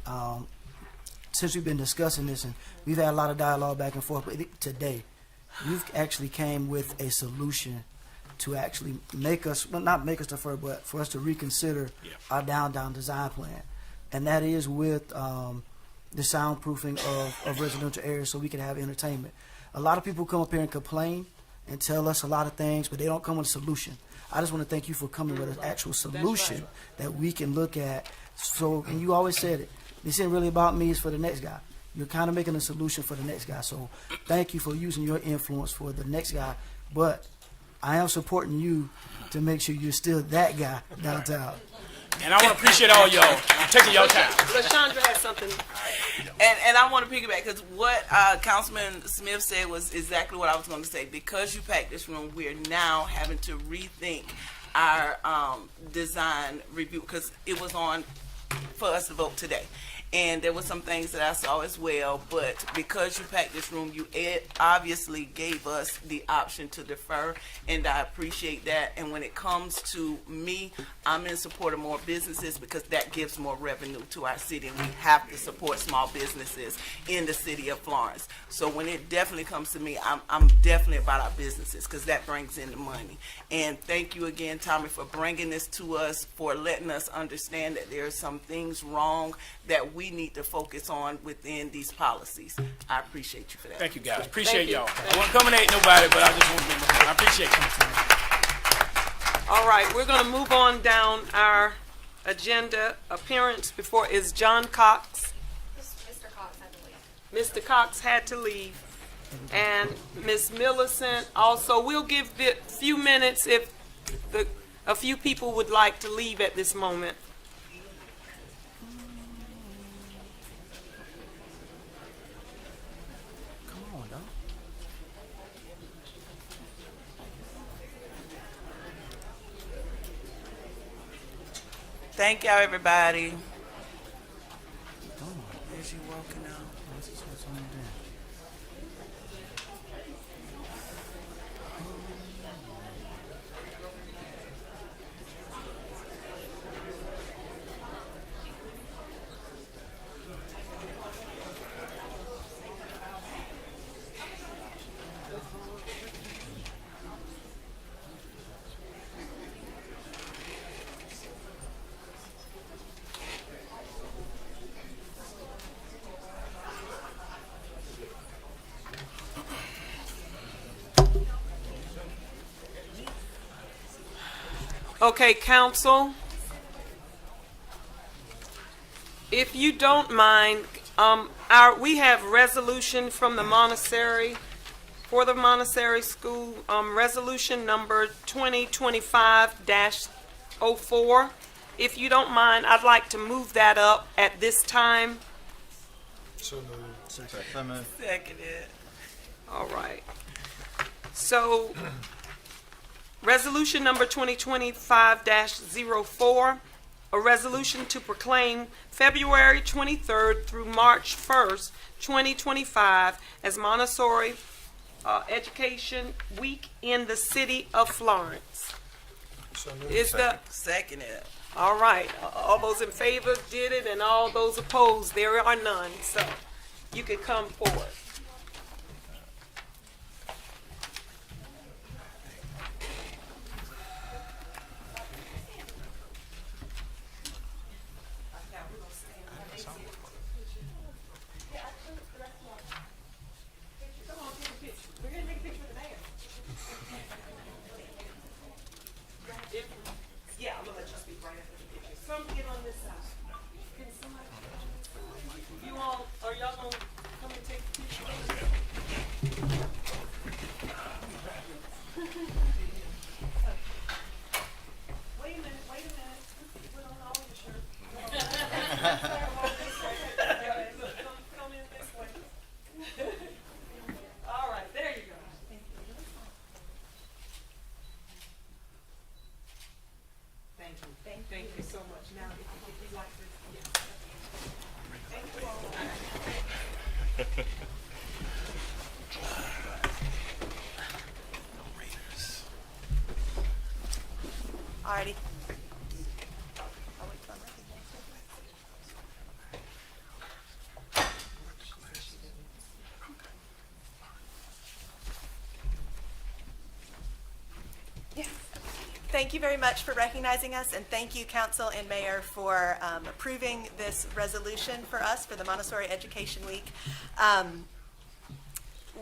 since we've been discussing this and we've had a lot of dialogue back and forth, but today you've actually came with a solution to actually make us, well, not make us defer, but for us to reconsider our downtown design plan. And that is with the soundproofing of residential areas so we can have entertainment. A lot of people come up here and complain and tell us a lot of things, but they don't come with a solution. I just want to thank you for coming with an actual solution that we can look at. So, and you always said it, this isn't really about me, it's for the next guy. You're kind of making a solution for the next guy. So thank you for using your influence for the next guy. But I am supporting you to make sure you're still that guy downtown. And I want to appreciate all y'all taking your time. LaShondra has something. And I want to piggyback because what Councilman Smith said was exactly what I was going to say. Because you packed this room, we're now having to rethink our design review because it was on for us to vote today. And there were some things that I saw as well, but because you packed this room, you obviously gave us the option to defer, and I appreciate that. And when it comes to me, I'm in support of more businesses because that gives more revenue to our city, and we have to support small businesses in the city of Florence. So when it definitely comes to me, I'm definitely about our businesses because that brings in the money. And thank you again, Tommy, for bringing this to us, for letting us understand that there are some things wrong that we need to focus on within these policies. I appreciate you for that. Thank you, guys. Appreciate y'all. I won't comminate nobody, but I just want to make my point. I appreciate you. All right, we're going to move on down our agenda. Appearance before is John Cox. Mr. Cox had to leave. Mr. Cox had to leave. And Ms. Millicent also. We'll give a few minutes if a few people would like to leave at this moment. Thank y'all, everybody. As you walking out. Okay, council. If you don't mind, we have resolution from the Montessori, for the Montessori School, resolution number 2025-04. If you don't mind, I'd like to move that up at this time. So moved. Seconded. All right. So, resolution number 2025-04, a resolution to proclaim February 23rd through March 1st, 2025 as Montessori Education Week in the city of Florence. So moved. Is the Seconded. all right? All those in favor did it, and all those opposed, there are none. So you can come forward. Yeah, I'm gonna let you speak right after the picture. Some get on this side. Can somebody? You all, are y'all gonna come and take a picture? Wait a minute. Put on all your shirt. Come in this way. All right, there you go. Thank you so much. Now, if you'd like to, yes. Thank you all. Alrighty. Yeah. thank you very much for recognizing us, and thank you, Council and Mayor, for approving this resolution for us for the Montessori Education Week.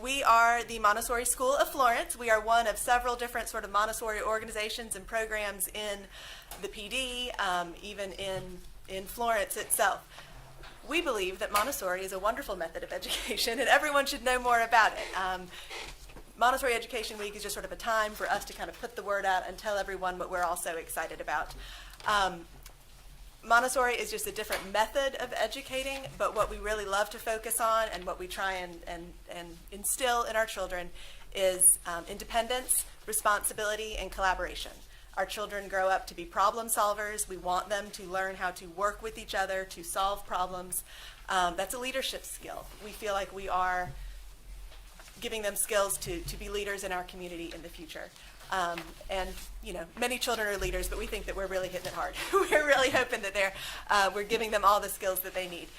We are the Montessori School of Florence. We are one of several different sort of Montessori organizations and programs in the PD, even in Florence itself. We believe that Montessori is a wonderful method of education, and everyone should know more about it. Montessori Education Week is just sort of a time for us to kind of put the word out and tell everyone what we're all so excited about. Montessori is just a different method of educating, but what we really love to focus on and what we try and instill in our children is independence, responsibility, and collaboration. Our children grow up to be problem solvers. We want them to learn how to work with each other, to solve problems. That's a leadership skill. We feel like we are giving them skills to be leaders in our community in the future. And, you know, many children are leaders, but we think that we're really hitting it hard. We're really hoping that we're giving them all the skills that they need.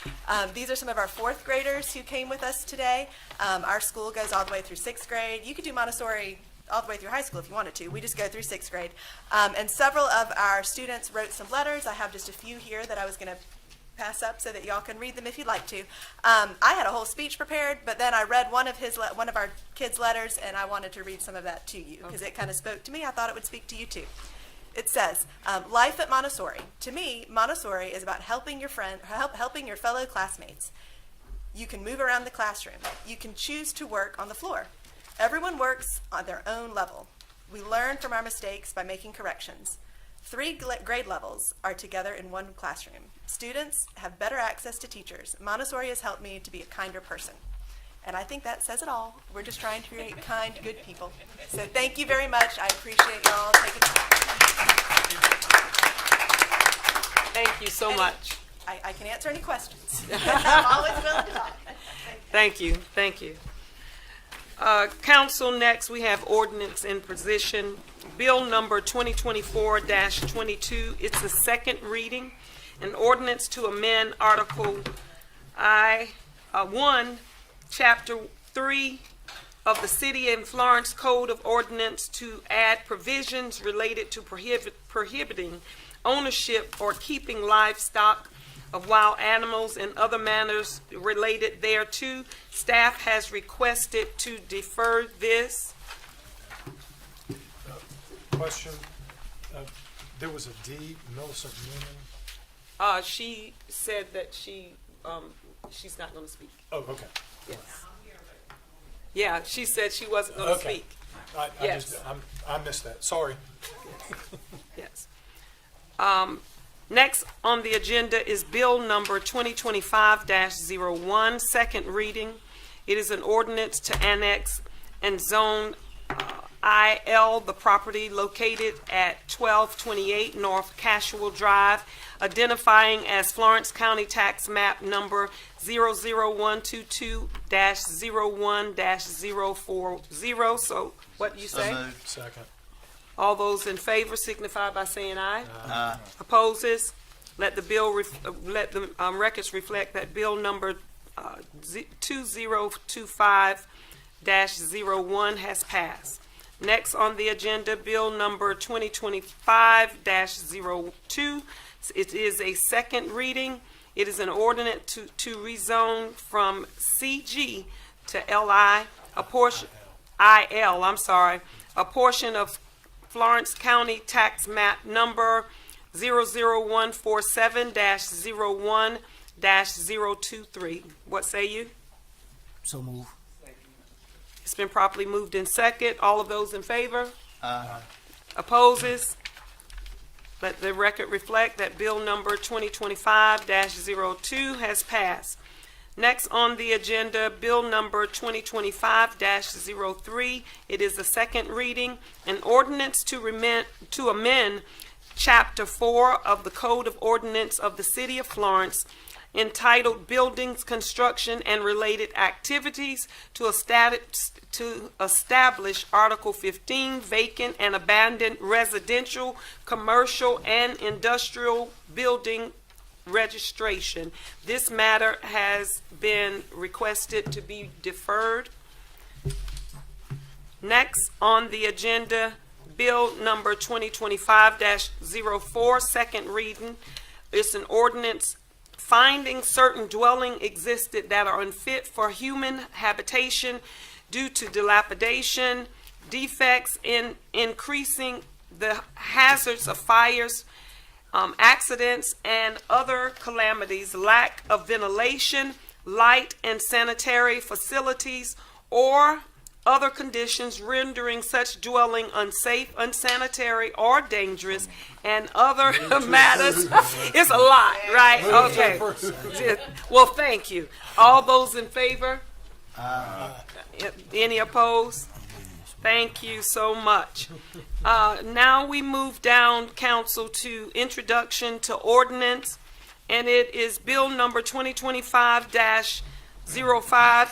These are some of our fourth graders who came with us today. Our school goes all the way through sixth grade. You could do Montessori all the way through high school if you wanted to. We just go through sixth grade. And several of our students wrote some letters. I have just a few here that I was going to pass up so that y'all can read them if you'd like to. I had a whole speech prepared, but then I read one of our kids' letters, and I wanted to read some of that to you because it kind of spoke to me. I thought it would speak to you too. It says, "Life at Montessori. To me, Montessori is about helping your fellow classmates. You can move around the classroom. You can choose to work on the floor. Everyone works on their own level. We learn from our mistakes by making corrections. 3 grade levels are together in one classroom. Students have better access to teachers. Montessori has helped me to be a kinder person." And I think that says it all. We're just trying to create kind, good people. So thank you very much. I appreciate y'all taking the time. Thank you so much. I can answer any questions. I'm always willing to talk. Thank you. Thank you. Council, next we have ordinance in position. Bill number 2024-22. It's the second reading. An ordinance to amend Article 1, Chapter 3 of the City of Florence Code of Ordinance to add provisions related to prohibiting ownership or keeping livestock of wild animals and other matters related thereto. Staff has requested to defer this. Question, there was a D, Millicent Newman. She said that she's not going to speak. Oh, okay. Yes. Yeah, she said she wasn't going to speak. I missed that. Sorry. Yes. Next on the agenda is Bill number 2025-01, second reading. It is an ordinance to annex and zone IL, the property located at 1228 North Casual Drive, identifying as Florence County Tax Map number 00122-01-040. So what do you say? Second. All those in favor signify by saying aye. Aye. Opposes? Let the bill let the records reflect that bill number 2025-01 has passed. Next on the agenda, bill number 2025-02. It is a second reading. It is an ordinance to rezone from CG to LI, a portion IL. I'm sorry, a portion of Florence County Tax Map number 00147-01-023. What say you? So move. It's been properly moved in second. All of those in favor? Opposes? Let the record reflect that bill number 2025-02 has passed. Next on the agenda, bill number 2025-03. It is the second reading. An ordinance to amend Chapter 4 of the Code of Ordinance of the City of Florence, entitled Buildings, Construction, and Related Activities, to establish Article 15, vacant and abandoned residential, commercial, and industrial building registration. This matter has been requested to be deferred. Next on the agenda, Bill number 2025-04, second reading. It's an ordinance finding certain dwelling existed that are unfit for human habitation due to dilapidation, defects in increasing the hazards of fires, accidents, and other calamities, lack of ventilation, light, and sanitary facilities, or other conditions rendering such dwelling unsafe, unsanitary, or dangerous, and other matters. It's a lot, right? Okay. Well, thank you. All those in favor? Any opposed? Thank you so much. Now we move down, council, to introduction to ordinance, and it is bill number 2025-05.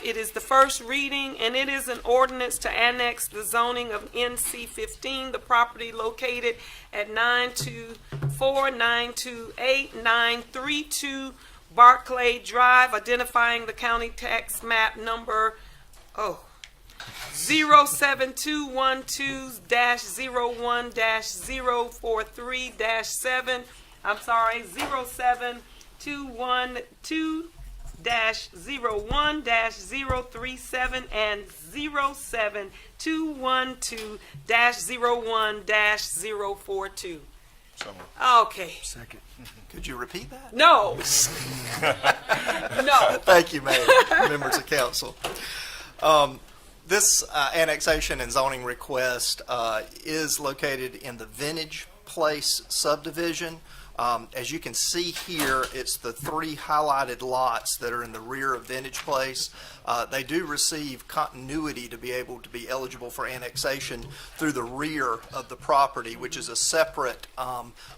It is the first reading, and it is an ordinance to annex the zoning of NC 15, the property located at 924, 928, 932 Barclay Drive, identifying the county tax map number 07212-01-043-7. I'm sorry, 07212-01-037 and 07212-01-042. Okay. Second. Could you repeat that? No. No. Thank you, Mayor, members of council. This annexation and zoning request is located in the Vintage Place subdivision. As you can see here, it's the 3 highlighted lots that are in the rear of Vintage Place. They do receive continuity to be able to be eligible for annexation through the rear of the property, which is a separate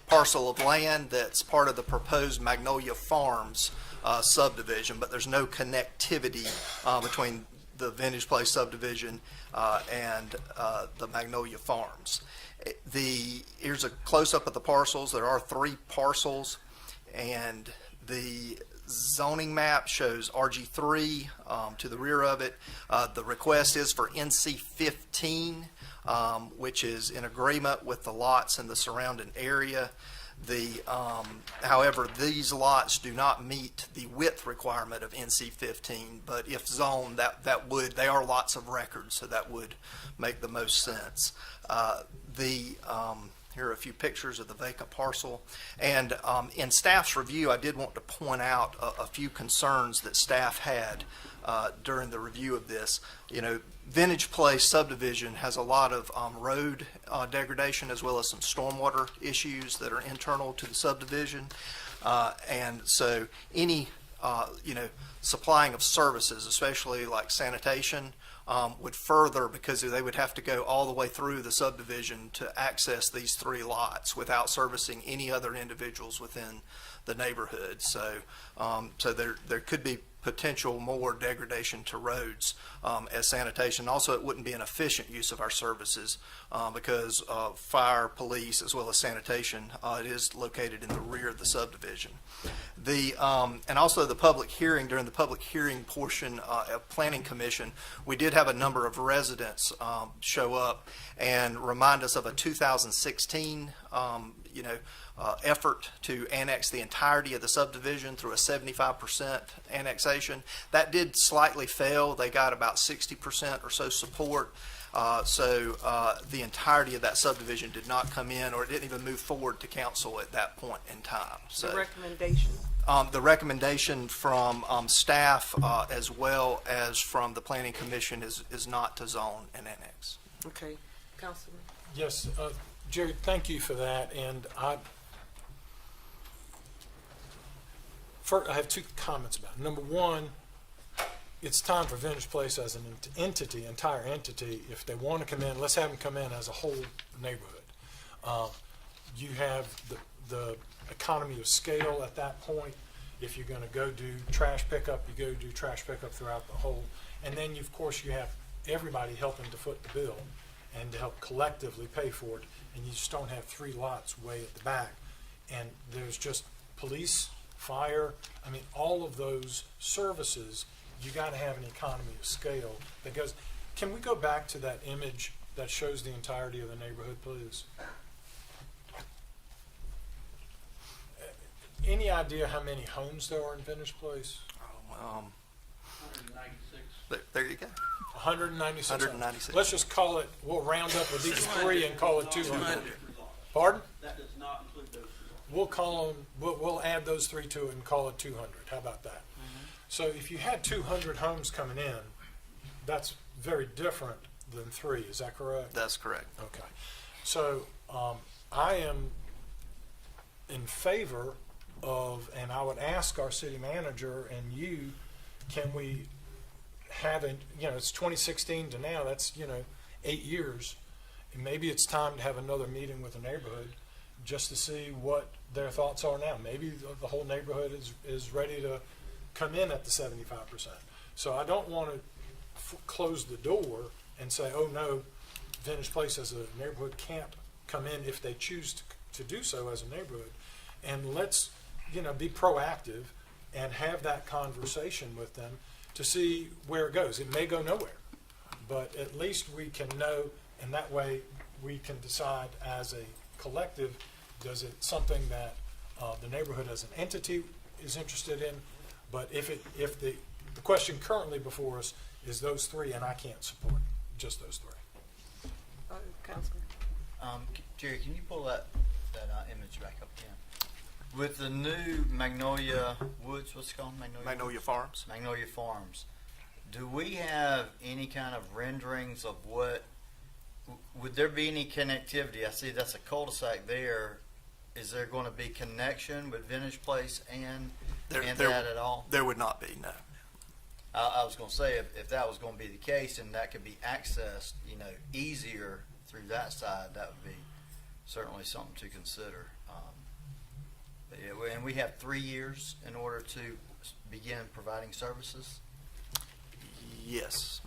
parcel of land that's part of the proposed Magnolia Farms subdivision, but there's no connectivity between the Vintage Place subdivision and the Magnolia Farms. Here's a close-up of the parcels. There are 3 parcels, and the zoning map shows RG3 to the rear of it. The request is for NC 15, which is in agreement with the lots in the surrounding area. However, these lots do not meet the width requirement of NC 15, but if zoned, they are lots of record, so that would make the most sense. Here are a few pictures of the vacant parcel, and in staff's review, I did want to point out a few concerns that staff had during the review of this. Vintage Place subdivision has a lot of road degradation, as well as some stormwater issues that are internal to the subdivision, and so any supplying of services, especially like sanitation, would further, because they would have to go all the way through the subdivision to access these 3 lots without servicing any other individuals within the neighborhood. So there could be potential more degradation to roads as sanitation. Also, it wouldn't be an efficient use of our services because fire, police, as well as sanitation, it is located in the rear of the subdivision. And also the public hearing, during the public hearing portion of Planning Commission, we did have a number of residents show up and remind us of a 2016 effort to annex the entirety of the subdivision through a 75% annexation. That did slightly fail. They got about 60% or so support. So the entirety of that subdivision did not come in, or it didn't even move forward to council at that point in time. So The recommendation? The recommendation from staff as well as from the Planning Commission is not to zone and annex. Okay. Councilman? Yes, Jerry, thank you for that. And first, I have 2 comments about it. Number one, it's time for Vintage Place as an entire entity. If they want to come in, let's have them come in as a whole neighborhood. You have the economy of scale at that point. If you're going to go do trash pickup, you go do trash pickup throughout the whole. And then, of course, you have everybody helping to foot the bill and to help collectively pay for it. And you just don't have 3 lots way at the back. And there's just police, fire, all of those services. You got to have an economy of scale that goes. Can we go back to that image that shows the entirety of the neighborhood, please? Any idea how many homes there are in Vintage Place? There you go. 196. 196. Let's just call it, we'll round up with these three and call it 200. Pardon? That does not include those two. We'll call them, we'll add those three to it and call it 200. How about that? So if you had 200 homes coming in, that's very different than three. Is that correct? That's correct. Okay. So I am in favor of, and I would ask our city manager and you, can we have it, it's 2016 to now, that's, 8 years. And maybe it's time to have another meeting with the neighborhood just to see what their thoughts are now. Maybe the whole neighborhood is ready to come in at the 75%. So I don't want to close the door and say, oh no, Vintage Place as a neighborhood can't come in if they choose to do so as a neighborhood. And let's, be proactive and have that conversation with them to see where it goes. It may go nowhere, but at least we can know, and that way we can decide as a collective, does it something that the neighborhood as an entity is interested in? But if the question currently before us is those three, and I can't support just those three. Councilman. Jerry, can you pull that image back up again? With the new Magnolia Woods, what's it called? Magnolia Farms. Magnolia Farms. Do we have any kind of renderings of what, would there be any connectivity? I see that's a cul-de-sac there. Is there going to be connection with Vintage Place and that at all? There would not be, no. I was going to say, if that was going to be the case and that could be accessed, easier through that side, that would be certainly something to consider. But yeah, and we have 3 years in order to begin providing services. Yes.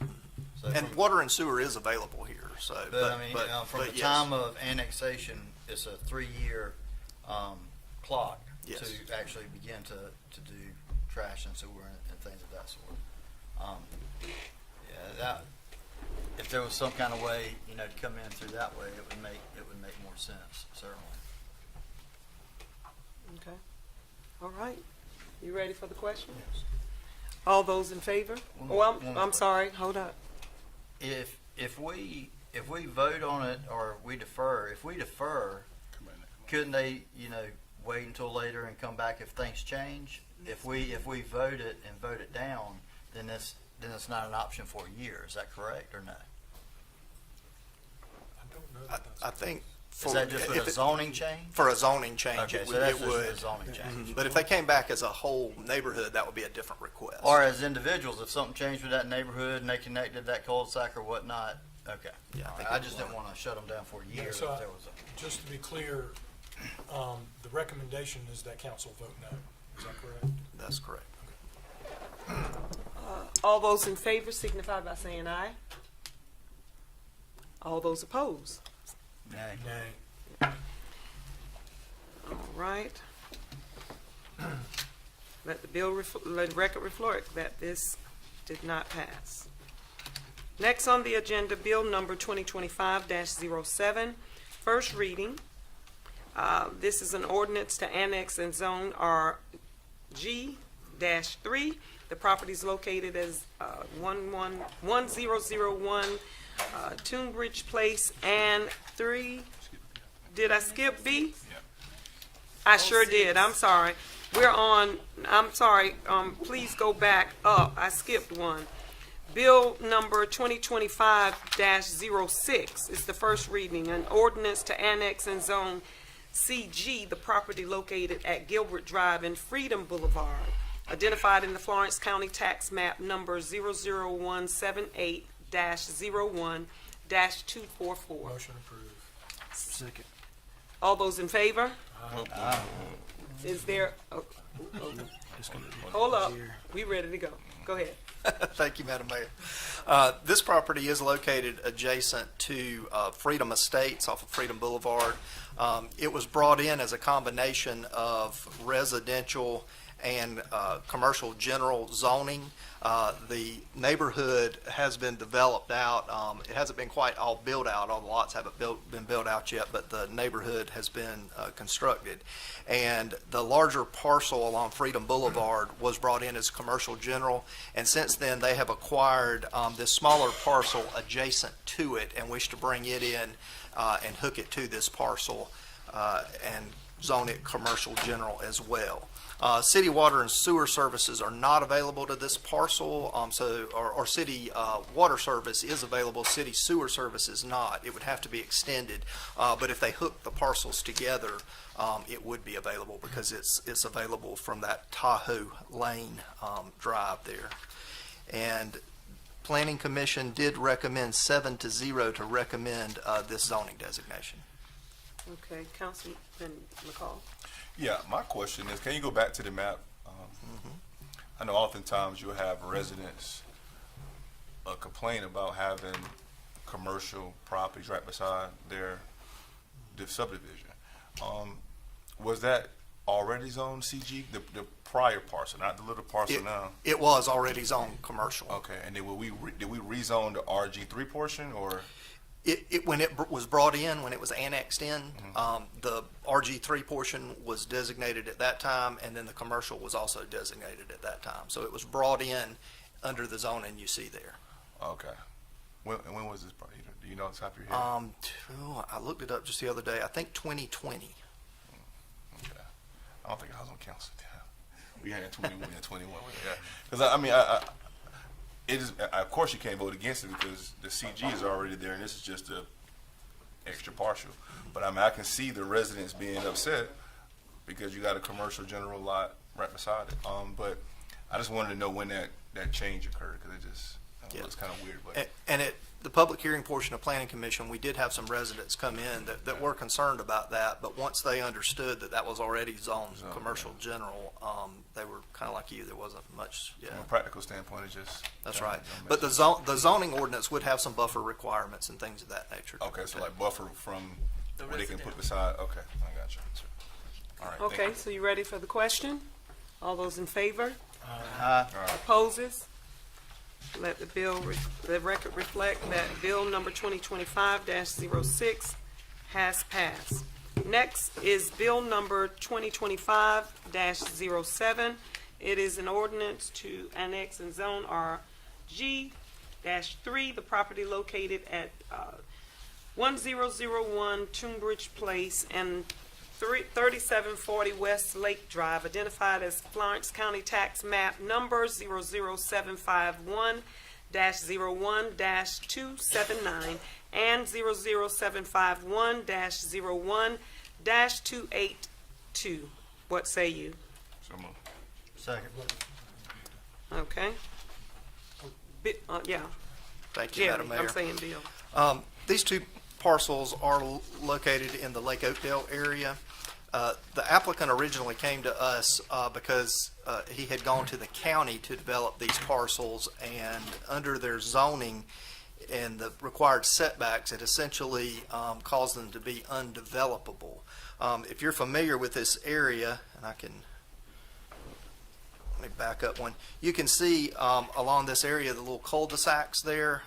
So And water and sewer is available here. So, from the yes. time of annexation, it's a 3-year clock Yes. to actually begin to do trash and sewer and things of that sort. If there was some kind of way, to come in through that way, it would make more sense, certainly. Okay. All right. You ready for the question? Yes. All those in favor? I'm sorry. Hold up. If we vote on it or we defer, if we defer, couldn't they, wait until later and come back if things change? If we vote it and vote it down, then it's not an option for a year. Is that correct or no? I don't know. I think. Is that just for a zoning change? For a zoning change, Okay, it so would. that's just a zoning change. But if they came back as a whole neighborhood, that would be a different request. Or as individuals, if something changed with that neighborhood and they connected that cul-de-sac or whatnot, okay. Yeah, I All think right. I it just would. didn't want to shut them down for a year. So if there was a, just to be clear, the recommendation is that council vote no. Is that correct? That's correct. All those in favor signify by saying aye. All those opposed? nay. Nay. All right. Let the record reflect that this did not pass. Next on the agenda, Bill number 2025-07, first reading. This is an ordinance to annex and zone RG-3. The property is located as 1001 Tunbridge Place and 3. Did I skip B? I sure did. I'm sorry. I'm sorry. Please go back up. I skipped one. Bill number 2025-06 is the first reading. An ordinance to annex and zone CG, the property located at Gilbert Drive and Freedom Boulevard, identified in the Florence County Tax Map number 00178-01-244. Motion approved. Second. All those in favor? Is there, hold up, we ready to go. Go ahead. Thank you, Madam Mayor. This property is located adjacent to Freedom Estates off of Freedom Boulevard. It was brought in as a combination of residential and commercial general zoning. The neighborhood has been developed out. It hasn't been quite all built out. All the lots haven't been built out yet, but the neighborhood has been constructed. And the larger parcel along Freedom Boulevard was brought in as commercial general. And since then, they have acquired this smaller parcel adjacent to it and wish to bring it in and hook it to this parcel and zone it commercial general as well. City water and sewer services are not available to this parcel, or city water service is available, city sewer service is not. It would have to be extended, but if they hook the parcels together, it would be available because it's available from that Tahoe Lane drive there. And Planning Commission did recommend 7-0 to recommend this zoning designation. Okay, Councilman McCall. Yeah, my question is, can you go back to the map? I know oftentimes you'll have residents complain about having commercial properties right beside their subdivision. Was that already zoned CG, the prior parcel, not the little parcel now? It was already zoned commercial. Okay, and then did we rezone the RG3 portion, or? When it was brought in, when it was annexed in, the RG3 portion was designated at that time, and then the commercial was also designated at that time. So it was brought in under the zoning you see there. Okay. When was this brought in? Do you know off the top of your head? I looked it up just the other day. I think 2020. Okay. I don't think I was on council. We had 21 and 21. Because I mean, it is, of course, you can't vote against it because the CG is already there, and this is just a extra partial. But I mean, I can see the residents being upset because you got a commercial general lot right beside it. But I just wanted to know when that change occurred because it just it's kind of weird. But and at the public hearing portion of Planning Commission, we did have some residents come in that were concerned about that. But once they understood that was already zoned commercial general, they were kind of like you. There wasn't much. Yeah. From a practical standpoint, it just that's right. But the zoning ordinance would have some buffer requirements and things of that nature. Okay, so like buffer from where they can put beside. Okay, I got you. All right. Okay, so you ready for the question? All those in favor? Aye. Opposes? Let the record reflect that bill number 2025-06 has passed. Next is bill number 2025-07. It is an ordinance to annex and zone RG-3, the property located at 1001 Tunbridge Place and 3740 West Lake Drive, identified as Florence County Tax Map Number 00751-01-279 and 00751-01-282. What say you? So moved. Second. Okay. Yeah. Thank you, Jerry, Madam Mayor. I'm saying Bill. These two parcels are located in the Lake Oakdale area. The applicant originally came to us because he had gone to the county to develop these parcels, and under their zoning and the required setbacks, it essentially caused them to be undevelopable. If you're familiar with this area, and let me back up one. You can see along this area the little cul-de-sacs there,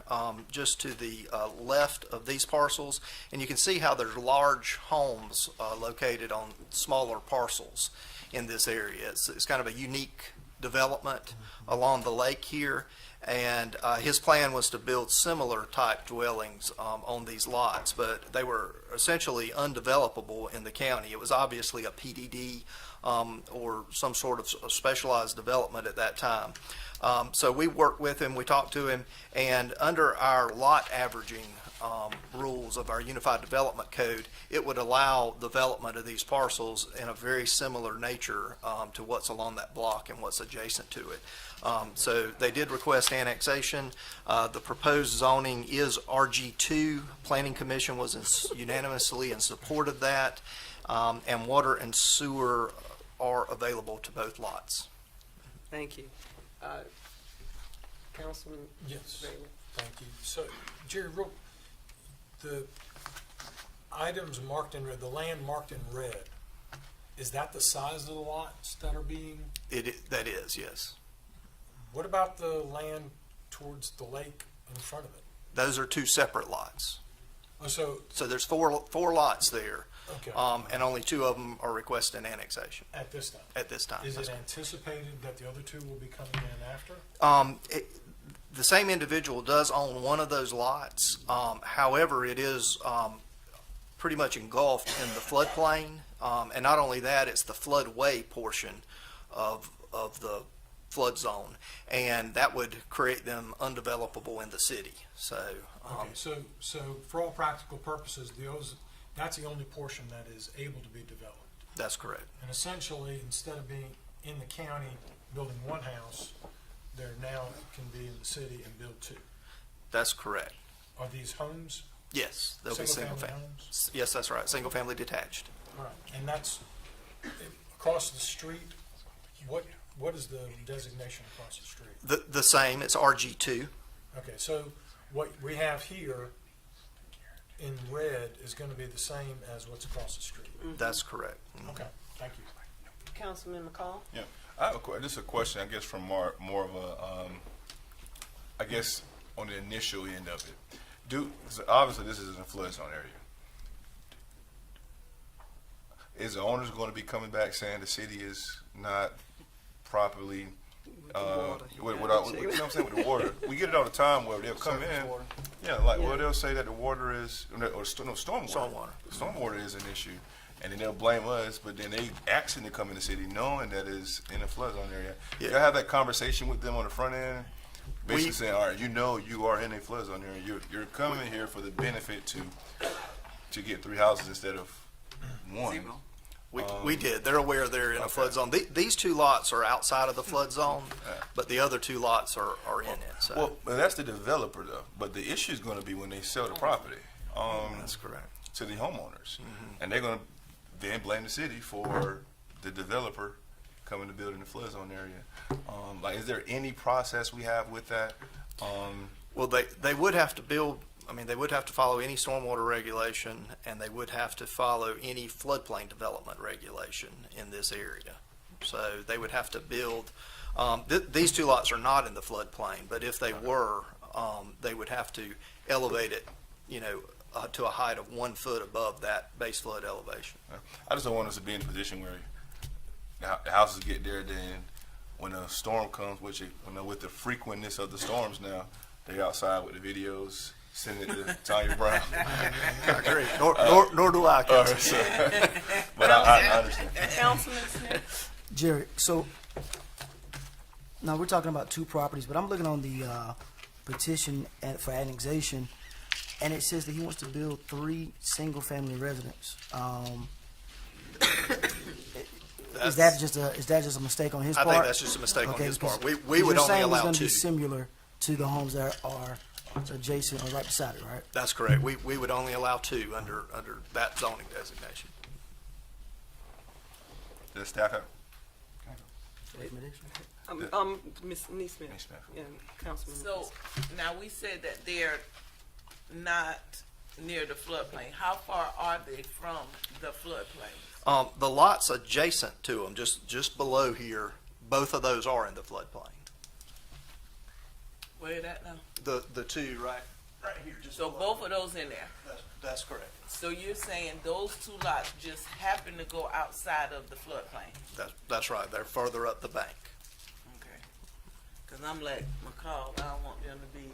just to the left of these parcels, and you can see how there's large homes located on smaller parcels in this area. It's kind of a unique development along the lake here, and his plan was to build similar type dwellings on these lots, but they were essentially undevelopable in the county. It was obviously a PDD or some sort of specialized development at that time. So we worked with him, we talked to him, and under our lot averaging rules of our Unified Development Code, it would allow development of these parcels in a very similar nature to what's along that block and what's adjacent to it. So they did request annexation. The proposed zoning is RG2. Planning Commission was unanimously in support of that, and water and sewer are available to both lots. Thank you. Councilman Yes. Bailey. Thank you. So, Jerry, the items marked in red, the land marked in red, is that the size of the lots that are being? That is, yes. What about the land towards the lake in front of it? Those are two separate lots. Oh, so So there's four lots there, okay. and only two of them are requesting annexation At this time, at this time. is it anticipated that the other two will be coming in after? The same individual does own one of those lots. However, it is pretty much engulfed in the floodplain. And not only that, it's the floodway portion of the flood zone. And that would create them undevelopable in the city. So, Okay, so for all practical purposes, that's the only portion that is able to be developed. that's correct. And essentially, instead of being in the county building one house, they're now can be in the city and build two. That's correct. Are these homes? Yes, they'll be single Single-family family. homes? Yes, that's right. Single family detached. All right, and that's across the street. What is the designation across the street? The same. It's RG2. Okay, so what we have here in red is going to be the same as what's across the street. That's correct. Okay, thank you. Councilman McCall? Yeah, I have just a question, I guess, from more of a, I guess, on the initial end of it. 'Cause obviously this is in a flood zone area. Is the owners going to be coming back saying the city is not properly, you know what I'm saying, with the water? We get it all the time where they'll come in, well, they'll say that the water is, or stormwater. Stormwater is an issue. And then they'll blame us, but then they asking to come in the city knowing that it's in a flood zone area. Yeah. Y'all have that conversation with them on the front end, basically saying, all right, you are in a flood zone area. You're coming here for the benefit to get 3 houses instead of one. We did. They're aware they're in a flood zone. These two lots are outside of the flood zone, but the other two lots are in it. So. Well, that's the developer though. But the issue is going to be when they sell the property. That's correct. To the homeowners, and they're going to then blame the city for the developer coming to build in the flood zone area. Like, is there any process we have with that? Well, they would have to build. I mean, they would have to follow any stormwater regulation, and they would have to follow any floodplain development regulation in this area. So they would have to build. These two lots are not in the floodplain, but if they were, they would have to elevate it, to a height of 1 foot above that base flood elevation. I just don't want us to be in a position where the houses get there, then when a storm comes, with the frequentness of the storms now, they outside with the videos, send it to Tanya Brown. I agree. Nor do I. But I understand. Councilman Smith? Jerry, so now we're talking about two properties, but I'm looking on the petition for annexation, and it says that he wants to build 3 single-family residents. Is that just a mistake on his part? I think that's just a mistake on his part. We would you're only saying allow it's going 2. to be similar to the homes that are adjacent or right beside it, right? That's correct. We would only allow 2 under that zoning designation. Does staff have? Ms. Neesmith. Neesmith. Yeah, Councilman. So now we said that they're not near the floodplain. How far are they from the floodplain? The lots adjacent to them, just below here, both of those are in the floodplain. Where that now? The 2 right here. Just So below. both of those in there. That's correct. So you're saying those 2 lots just happen to go outside of the floodplain? That's right. They're further up the bank. Okay. Because I'm like McCall, I don't want them to be,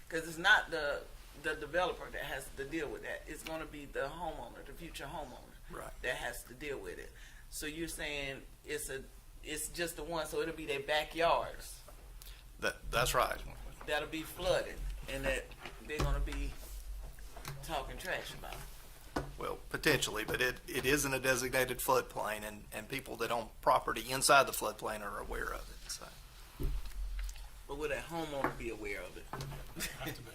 because it's not the developer that has to deal with that. It's going to be the homeowner, the future homeowner, Right. that has to deal with it. So you're saying it's just the one, so it'll be their backyards That's right. that'll be flooded, and that they're going to be talking trash about it. Well, potentially, but it isn't a designated floodplain, and people that own property inside the floodplain are aware of it. So. But will that homeowner be aware of it? Have to be.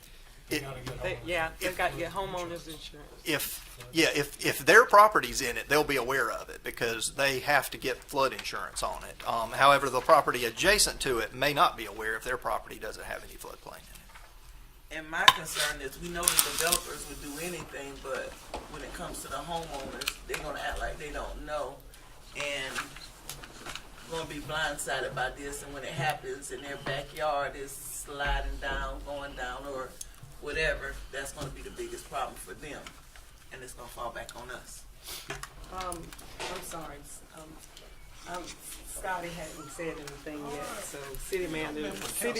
They gotta get all They've got to get homeowners insurance. If their property's in it, they'll be aware of it because they have to get flood insurance on it. However, the property adjacent to it may not be aware if their property doesn't have any floodplain in it. And my concern is we know the developers would do anything, but when it comes to the homeowners, they're going to act like they don't know. gonna be blindsided by this, and when it happens and their backyard is sliding down, going down, or whatever, that's gonna be the biggest problem for them, and it's gonna fall back on us. I'm sorry. Scotty hadn't said anything yet, so city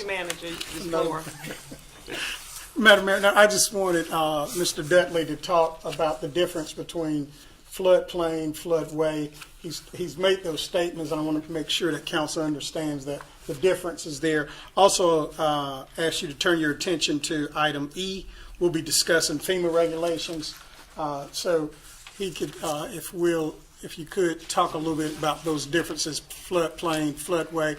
manager is floor. Madam Mayor, now I just wanted Mr. Dudley to talk about the difference between floodplain, floodway. He's made those statements. I want to make sure that council understands that the difference is there. Also, ask you to turn your attention to item E. We'll be discussing FEMA regulations. So he could, if you could talk a little bit about those differences, floodplain, floodway.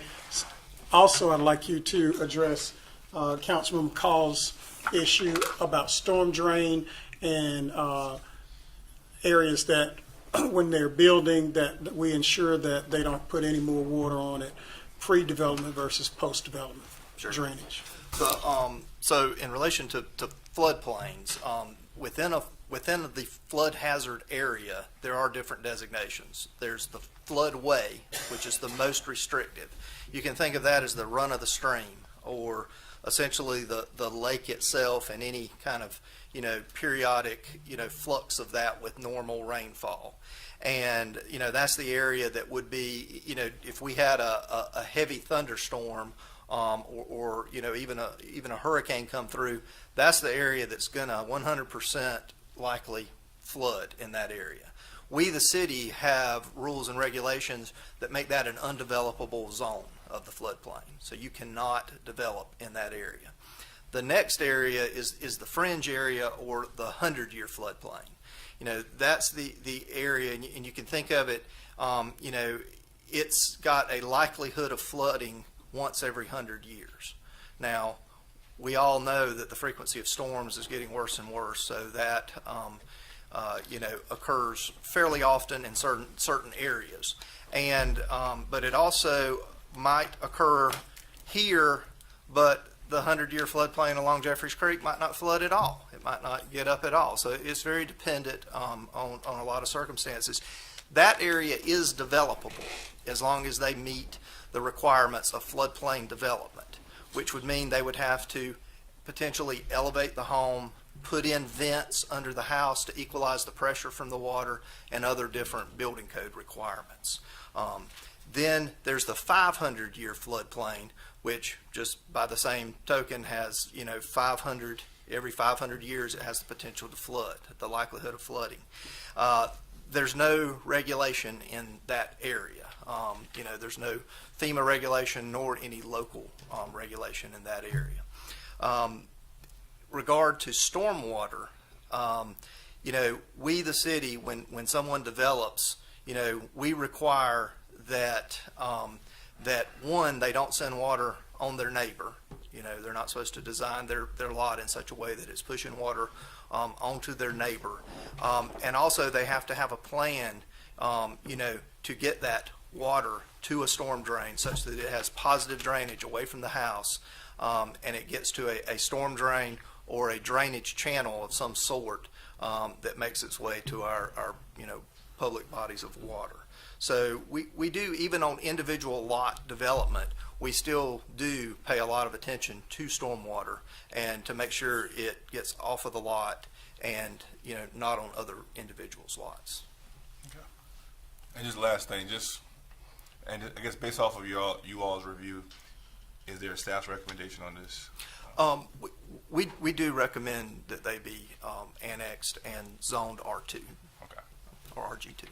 Also, I'd like you to address Councilman McCall's issue about storm drain and areas that when they're building that we ensure that they don't put any more water on it, pre-development versus post-development drainage. So in relation to floodplains, within the flood hazard area, there are different designations. There's the floodway, which is the most restrictive. You can think of that as the run of the stream, or essentially the lake itself and any kind of, periodic, flux of that with normal rainfall. And, that's the area that would be, if we had a heavy thunderstorm, or even a hurricane come through, that's the area that's gonna 100% likely flood in that area. We, the city, have rules and regulations that make that an undevelopable zone of the floodplain. So you cannot develop in that area. The next area is the fringe area, or the 100-year floodplain. That's the area, and you can think of it, it's got a likelihood of flooding once every 100 years. Now, we all know that the frequency of storms is getting worse and worse, so that occurs fairly often in certain areas. And but it also might occur here, but the 100-year floodplain along Jeffries Creek might not flood at all. It might not get up at all. So it's very dependent on a lot of circumstances. That area is developable as long as they meet the requirements of floodplain development, which would mean they would have to potentially elevate the home, put in vents under the house to equalize the pressure from the water, and other different building code requirements. Then there's the 500-year floodplain, which just by the same token has, every 500 years it has the potential to flood, the likelihood of flooding. There's no regulation in that area. There's no FEMA regulation nor any local regulation in that area. Regard to stormwater, we, the city, when someone develops, we require that that one, they don't send water on their neighbor. They're not supposed to design their lot in such a way that it's pushing water onto their neighbor. And also they have to have a plan, to get that water to a storm drain such that it has positive drainage away from the house, and it gets to a storm drain or a drainage channel of some sort that makes its way to our public bodies of water. So we do, even on individual lot development, we still do pay a lot of attention to stormwater and to make sure it gets off of the lot and, not on other individuals' lots. Okay. And just last thing, and I guess based off of you all's review, is there a staff's recommendation on this? We do recommend that they be annexed and zoned R2. Okay. Or RG2.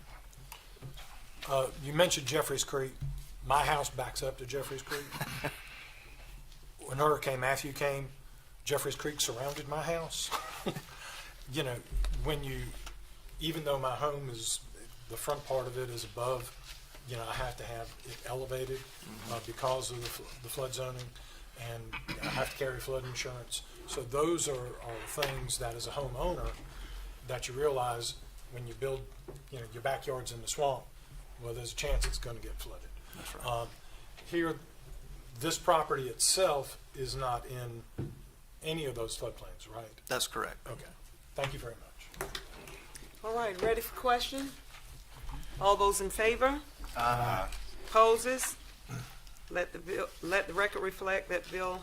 You mentioned Jeffries Creek. My house backs up to Jeffries Creek. When Hurricane Matthew came, Jeffries Creek surrounded my house. Even though my home is, the front part of it is above, I have to have it elevated because of the flood zoning, and I have to carry flood insurance. So those are things that, as a homeowner, that you realize when you build, your backyard's in the swamp. Well, there's a chance it's going to get flooded. That's right. Here, this property itself is not in any of those floodplains, right? That's correct. Okay. Thank you very much. All right, ready for question? All those in favor? opposes? Let the record reflect that bill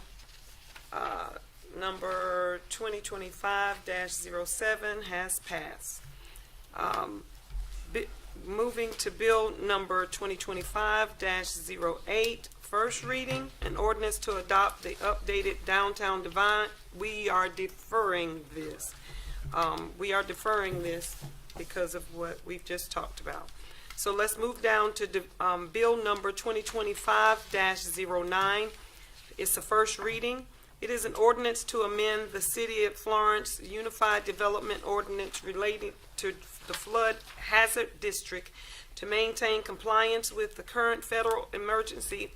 number 2025-07 has passed. Moving to bill number 2025-08, first reading, an ordinance to adopt the updated downtown divide. We are deferring this. Because of what we've just talked about. So let's move down to bill number 2025-09. It's the first reading. It is an ordinance to amend the City of Florence Unified Development Ordinance relating to the Flood Hazard District to maintain compliance with the current Federal Emergency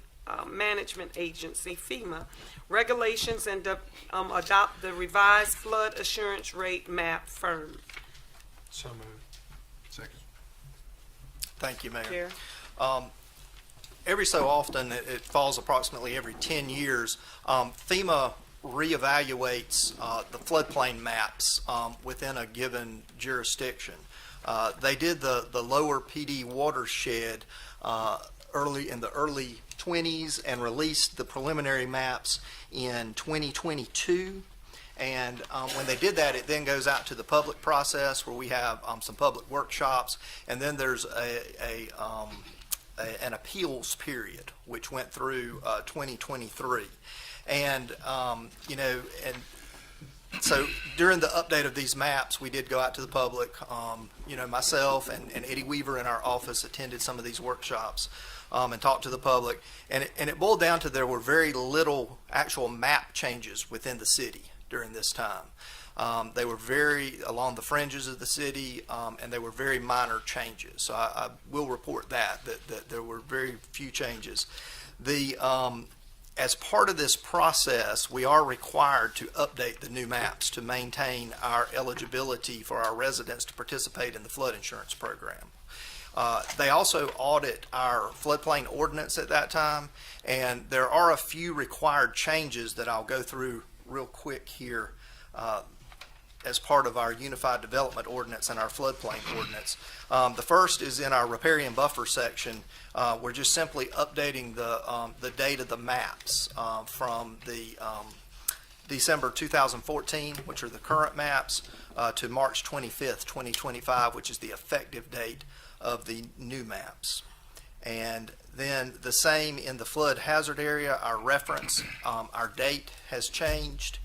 Management Agency, FEMA, regulations and adopt the revised flood assurance rate map firm. So moved. Second. Thank you, Mayor. Chair. Every so often, it falls approximately every 10 years, FEMA reevaluates the floodplain maps within a given jurisdiction. They did the lower PD watershed in the early 20s and released the preliminary maps in 2022. And when they did that, it then goes out to the public process where we have some public workshops, and then there's an appeals period, which went through 2023. And, so during the update of these maps, we did go out to the public. Myself and Eddie Weaver in our office attended some of these workshops and talked to the public. And it boiled down to there were very little actual map changes within the city during this time. They were very along the fringes of the city, and they were very minor changes. So I will report that there were very few changes. As part of this process, we are required to update the new maps to maintain our eligibility for our residents to participate in the flood insurance program. They also audit our floodplain ordinance at that time, and there are a few required changes that I'll go through real quick here as part of our Unified Development Ordinance and our floodplain ordinance. The first is in our riparian buffer section. We're just simply updating the date of the maps from the December 2014, which are the current maps, to March 25th, 2025, which is the effective date of the new maps. And then the same in the flood hazard area, our reference, our date has changed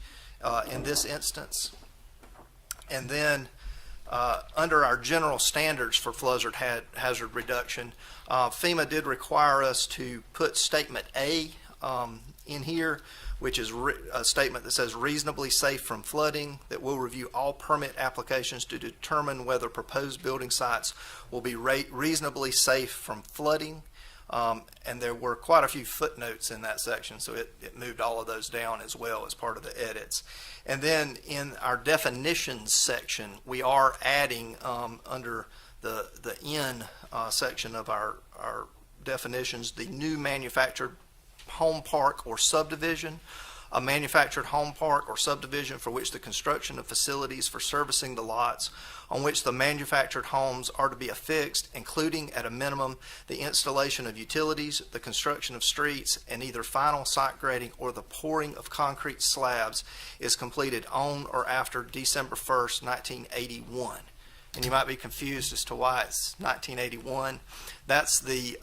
in this instance. And then under our general standards for flood hazard reduction, FEMA did require us to put statement A in here, which is a statement that says reasonably safe from flooding, that will review all permit applications to determine whether proposed building sites will be reasonably safe from flooding. And there were quite a few footnotes in that section, so it moved all of those down as well as part of the edits. And then in our definitions section, we are adding under the N section of our definitions, the new manufactured home park or subdivision, a manufactured home park or subdivision for which the construction of facilities for servicing the lots on which the manufactured homes are to be affixed, including at a minimum the installation of utilities, the construction of streets, and either final site grading or the pouring of concrete slabs is completed on or after December 1st, 1981. And you might be confused as to why it's 1981. That's the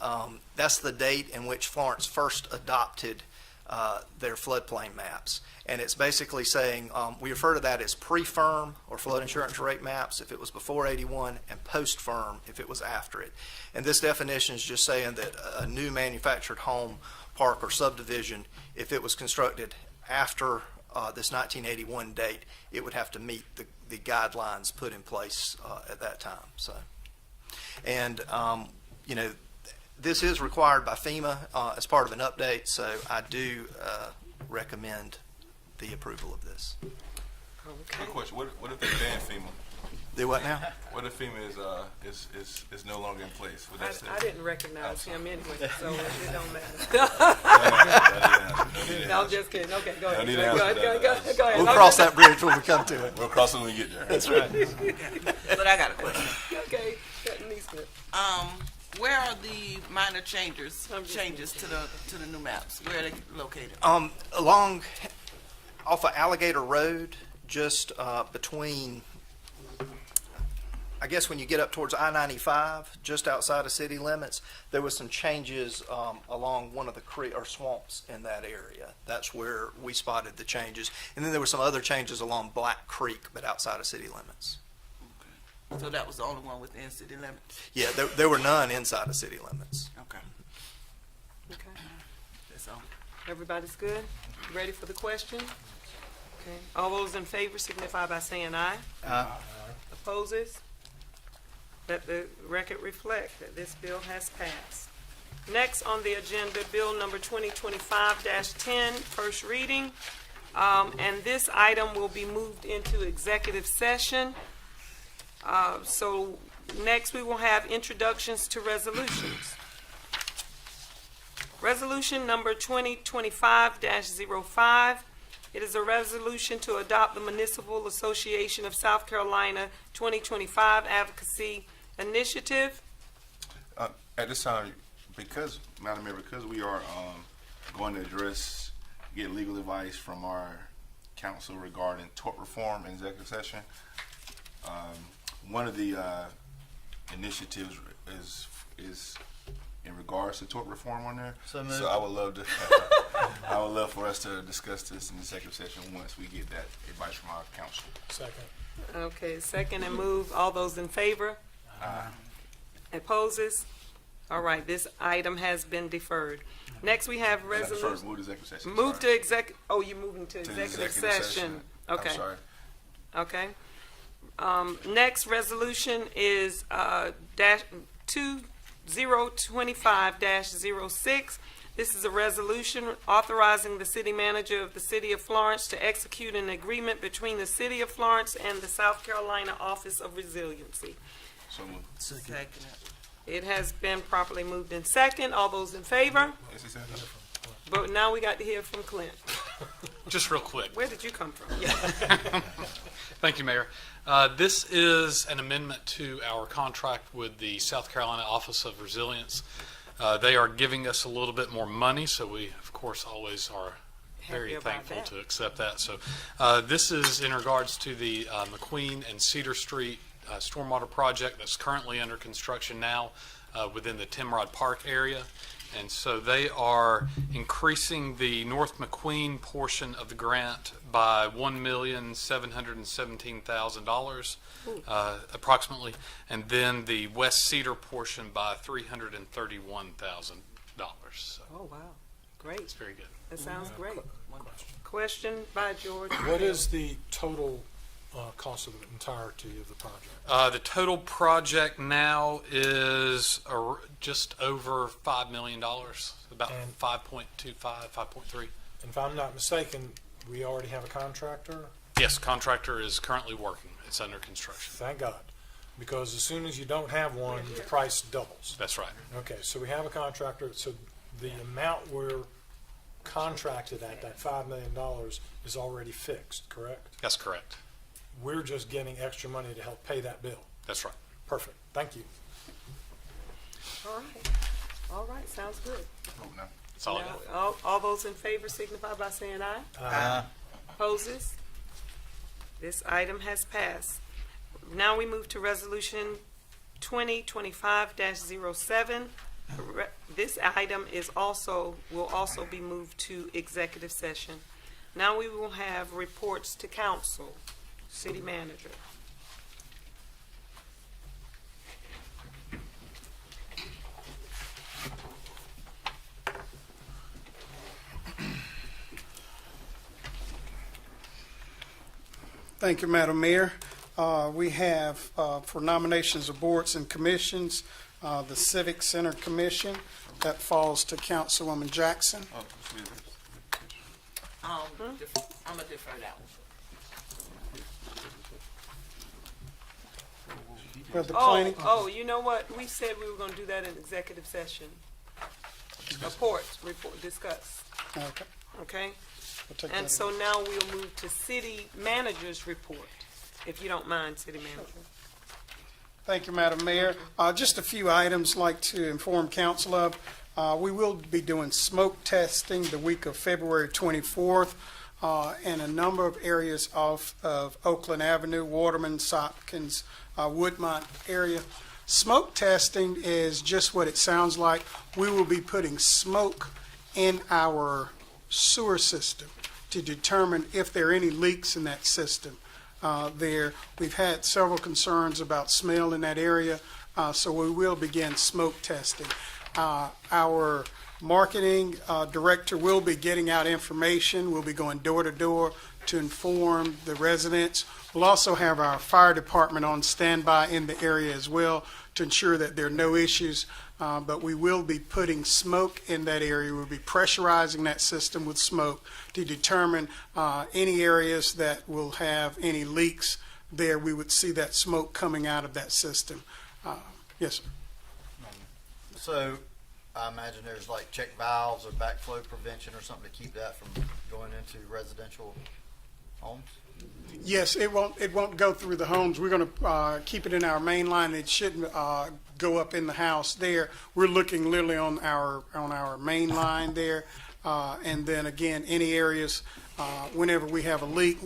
date in which Florence first adopted their floodplain maps. And it's basically saying, we refer to that as pre-firm or flood insurance rate maps if it was before 81, and post-firm if it was after it. And this definition is just saying that a new manufactured home, park, or subdivision, if it was constructed after this 1981 date, it would have to meet the guidelines put in place at that time. So, and this is required by FEMA as part of an update, so I do recommend the approval of this. Quick question: What if they ban FEMA? Do what now? What if FEMA is no longer in place? Would that I didn't recognize him anyway, so it don't matter. No, I'm just kidding. Okay, go ahead. need Go to answer ahead. that. Go ahead. We'll cross that bridge when we come to it. We'll cross it when we get there. That's right. But I got a question. Okay. That needs to- Where are the minor changes to the new maps? Where are they located? Along off of Alligator Road, just between, I guess when you get up towards I-95, just outside of city limits, there was some changes along one of the creek or swamps in that area. That's where we spotted the changes. And then there were some other changes along Black Creek, but outside of city limits. So that was the only one within city limits? Yeah, there were none inside of city limits. Okay. Okay. That's all. Everybody's good? Ready for the question? Okay. All those in favor signify by saying aye. Opposes? Let the record reflect that this bill has passed. Next on the agenda, Bill number 2025-10, first reading. And this item will be moved into executive session. So next we will have introductions to resolutions. Resolution number 2025-05. It is a resolution to adopt the Municipal Association of South Carolina 2025 Advocacy Initiative. At this time, Madam Mayor, because we are going to get legal advice from our council regarding tort reform in executive session, one of the initiatives is in regards to tort reform on there. So I would love to. I would love for us to discuss this in the executive session once we get that advice from our council. Second. Okay, second and move. All those in favor? Opposes? All right, this item has been deferred. Next, we have resolution. Move to executive session. Move to exec. Oh, you're moving to executive session. Okay. I'm sorry. Okay. Next resolution is dash 2025-06. This is a resolution authorizing the city manager of the City of Florence to execute an agreement between the City of Florence and the South Carolina Office of Resiliency. So moved. Second. It has been properly moved in second. All those in favor? But now we got to hear from Clint. Just real quick. Where did you come from? Thank you, Mayor. This is an amendment to our contract with the South Carolina Office of Resilience. They are giving us a little bit more money, so we, of course, always are very thankful to accept that. So this is in regards to the McQueen and Cedar Street stormwater project that's currently under construction now within the Timrod Park area. And so they are increasing the North McQueen portion of the grant by $1,717,000 approximately, and then the West Cedar portion by $331,000. So oh, wow. Great. it's very good. That sounds great. Question by George. What is the total cost of the entirety of the project? The total project now is just over $5 million, about 5.25, 5.3. And if I'm not mistaken, we already have a contractor? Yes, contractor is currently working. It's under construction. Thank God. Because as soon as you don't have one, the price doubles. That's right. Okay, so we have a contractor, so the amount we're contracted at, that $5 million, is already fixed, correct? That's correct. We're just getting extra money to help pay that bill. That's right. Perfect. Thank you. All right. All right. Sounds good. That's all I got. All those in favor signify by saying aye. Aye. Opposes? This item has passed. Now we move to resolution 2025-07. This item will also be moved to executive session. Now we will have reports to council. City manager. Thank you, Madam Mayor. We have for nominations of boards and commissions, the Civic Center Commission. That falls to Councilwoman Jackson. I'm going to defer that one. Oh, you know what? We said we were going to do that in executive session. Report, discuss. Okay. Okay? We'll take And that so now we'll move to city manager's report, if you don't mind, city manager. Thank you, Madam Mayor. Just a few items I'd like to inform council of. We will be doing smoke testing the week of February 24th in a number of areas off of Oakland Avenue, Waterman, Sopkins, Woodmont area. Smoke testing is just what it sounds like. We will be putting smoke in our sewer system to determine if there are any leaks in that system. We've had several concerns about smell in that area, so we will begin smoke testing. Our marketing director will be getting out information. We'll be going door to door to inform the residents. We'll also have our fire department on standby in the area as well to ensure that there are no issues. But we will be putting smoke in that area. We'll be pressurizing that system with smoke to determine any areas that will have any leaks there. We would see that smoke coming out of that system. Yes, sir. So I imagine there's like check valves or backflow prevention or something to keep that from going into residential homes? Yes, it won't go through the homes. We're going to keep it in our main line. It shouldn't go up in the house there. We're looking literally on our main line there. And then again, any areas, whenever we have a leak,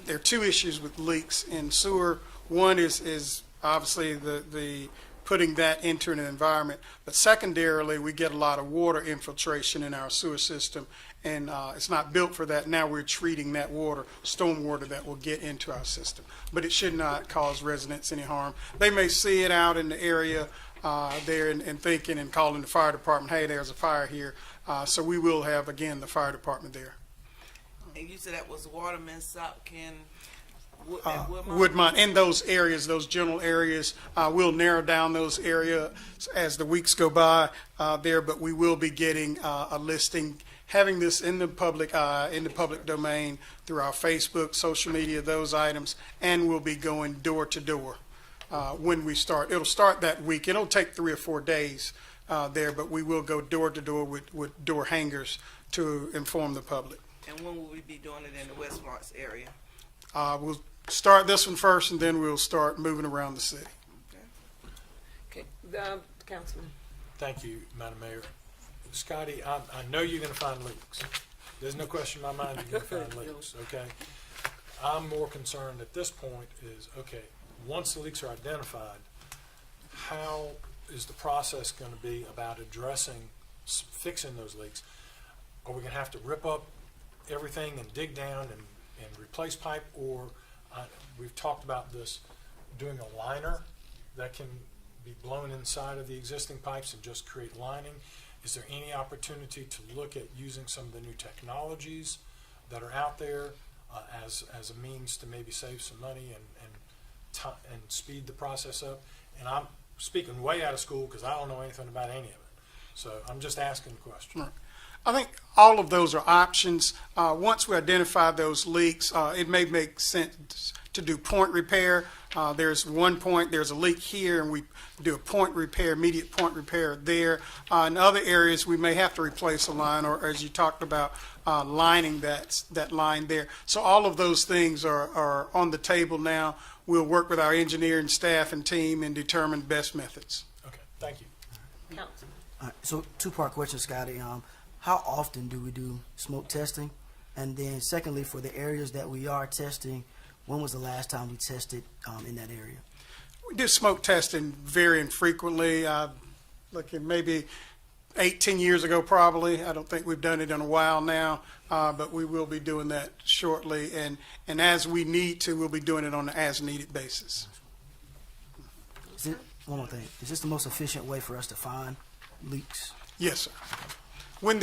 there are two issues with leaks in sewer. One is obviously the putting that into an environment. But secondarily, we get a lot of water infiltration in our sewer system, and it's not built for that. Now we're treating that water, storm water that will get into our system. But it should not cause residents any harm. They may see it out in the area there and thinking and calling the fire department, hey, there's a fire here. So we will have, again, the fire department there. And you said that was Waterman, Sopkin, Woodmont, in those areas, those general areas. We'll narrow down those areas as the weeks go by there, but we will be getting a listing, having this in the public domain through our Facebook, social media, those items, and we'll be going door to door when we start. It'll start that week. It'll take 3 or 4 days there, but we will go door to door with door hangers to inform the public. And when will we be doing it in the West Florence area? We'll start this one first, and then we'll start moving around the city. Okay, Councilman. Thank you, Madam Mayor. Scotty, I know you're going to find leaks. There's no question in my mind you're going to find leaks, okay? I'm more concerned at this point is, okay, once the leaks are identified, how is the process going to be about fixing those leaks? Are we going to have to rip up everything and dig down and replace pipe, or we've talked about this, doing a liner that can be blown inside of the existing pipes and just create lining? Is there any opportunity to look at using some of the new technologies that are out there as a means to maybe save some money and speed the process up? And I'm speaking way out of school because I don't know anything about any of it. So I'm just asking the question. Right. I think all of those are options. Once we identify those leaks, it may make sense to do point repair. There's one point, there's a leak here, and we do a point repair, immediate point repair there. In other areas, we may have to replace a line, or as you talked about, lining that line there. So all of those things are on the table now. We'll work with our engineering staff and team and determine best methods. Okay, thank you. Councilman. All right, so two-part question, Scotty. How often do we do smoke testing? And then secondly, for the areas that we are testing, when was the last time we tested in that area? We do smoke testing very infrequently. Looking maybe 10 years ago probably. I don't think we've done it in a while now, but we will be doing that shortly. And as we need to, we'll be doing it on an as-needed basis. One more thing. Is this the most efficient way for us to find leaks? Yes, sir. When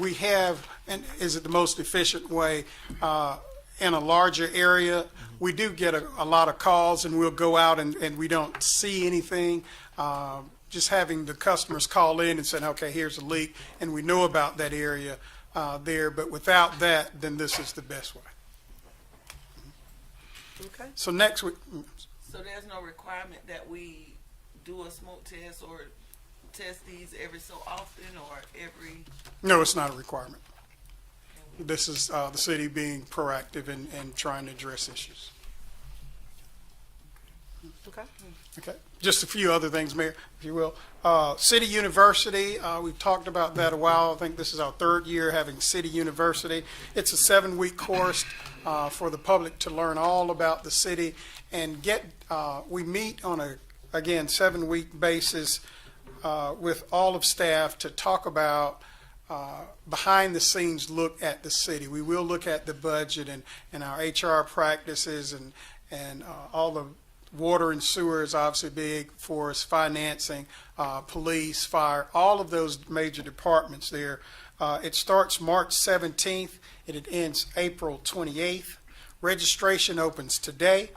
we have, and is it the most efficient way in a larger area? We do get a lot of calls, and we'll go out and we don't see anything. Just having the customers call in and saying, okay, here's a leak, and we know about that area there. But without that, then this is the best way. Okay. So next week. So there's no requirement that we do a smoke test or test these every so often or every? No, it's not a requirement. This is the city being proactive and trying to address issues. Okay. Okay, just a few other things, Mayor, if you will. City University, we've talked about that a while. I think this is our third year having City University. It's a 7-week course for the public to learn all about the city and we meet on a, again, 7-week basis with all of staff to talk about behind the scenes look at the city. We will look at the budget and our HR practices and all the water and sewer is obviously big for us, financing, police, fire, all of those major departments there. It starts March 17th and it ends April 28th. Registration opens today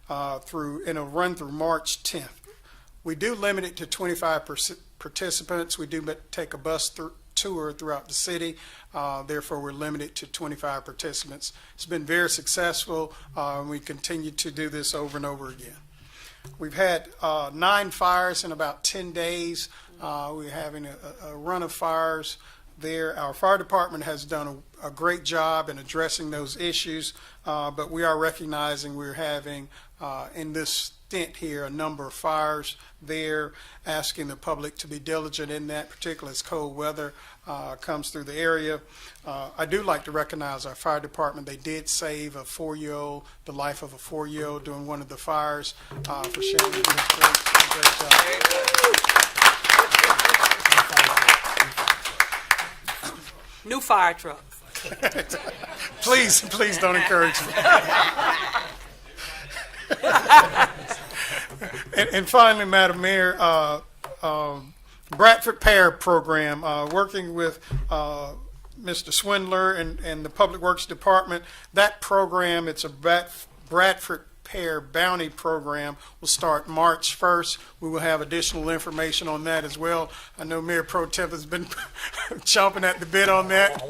and it'll run through March 10th. We do limit it to 25 participants. We do take a bus tour throughout the city. Therefore, we're limited to 25 participants. It's been very successful. We continue to do this over and over again. We've had 9 fires in about 10 days. We're having a run of fires there. Our fire department has done a great job in addressing those issues, but we are recognizing we're having, in this stint here, a number of fires there, asking the public to be diligent in that, particularly as cold weather comes through the area. I do like to recognize our fire department. They did save a 4-year-old, the life of a 4-year-old during one of the fires for sharing this great job. New fire truck. Please don't encourage me. And finally, Madam Mayor, Bradford Pear Program, working with Mr. Swindler and the Public Works Department. That program, it's a Bradford Pear Bounty Program, will start March 1st. We will have additional information on that as well. I know Mayor Pro Tem has been chomping at the bit on that.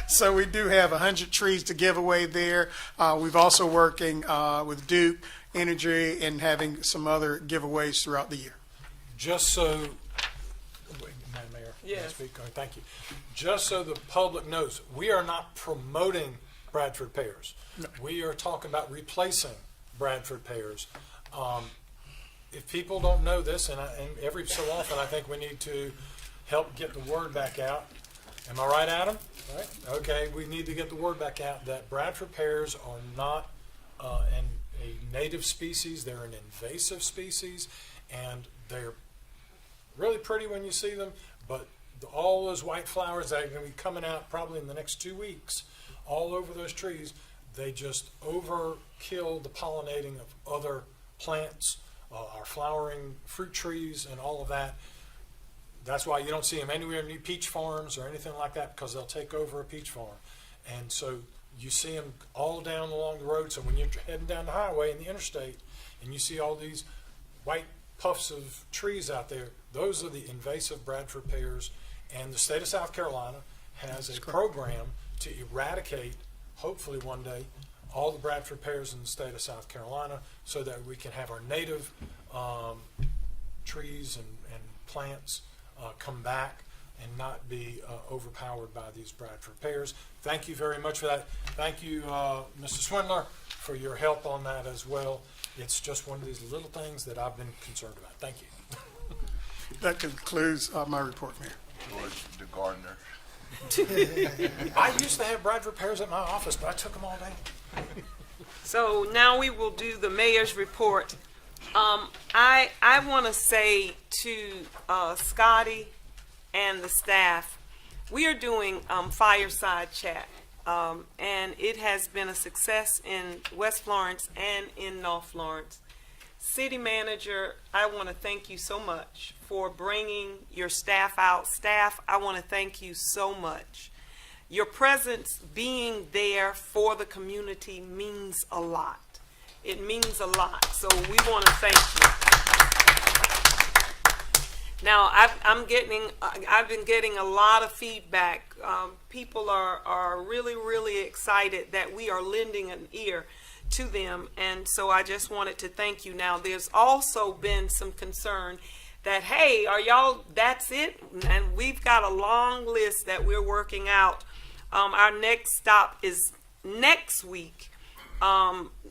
So we do have 100 trees to give away there. We've also working with Duke Energy and having some other giveaways throughout the year. Just so, Madam Mayor, Yes. may I speak? Oh, thank you. Just so the public knows, we are not promoting Bradford Pears. No. We are talking about replacing Bradford Pears. If people don't know this, and every so often I think we need to help get the word back out. Am I right, Adam? Right? Okay, we need to get the word back out that Bradford pears are not a native species. They're an invasive species, and they're really pretty when you see them, but all those white flowers that are going to be coming out probably in the next 2 weeks all over those trees, they just overkill the pollinating of other plants, our flowering fruit trees and all of that. That's why you don't see them anywhere near peach farms or anything like that, because they'll take over a peach farm. And so you see them all down along the road. So when you're heading down the highway and the interstate and you see all these white puffs of trees out there, those are the invasive Bradford pears. And the state of South Carolina has a program to eradicate, hopefully one day, all the Bradford pears in the state of South Carolina, so that we can have our native trees and plants come back and not be overpowered by these Bradford pears. Thank you very much for that. Thank you, Mr. Swindler, for your help on that as well. It's just one of these little things that I've been concerned about. Thank you. That concludes my report, Mayor. George the gardener. I used to have Bradford pears at my office, but I took them all down. So now we will do the mayor's report. I want to say to Scotty and the staff, we are doing fireside chat, and it has been a success in West Florence and in North Florence. City Manager, I want to thank you so much for bringing your staff out. Staff, I want to thank you so much. Your presence being there for the community means a lot. It means a lot, so we want to thank you. Now, I've been getting a lot of feedback. People are really excited that we are lending an ear to them, and so I just wanted to thank you. Now, there's also been some concern that, hey, are y'all, that's it? And we've got a long list that we're working out. Our next stop is next week,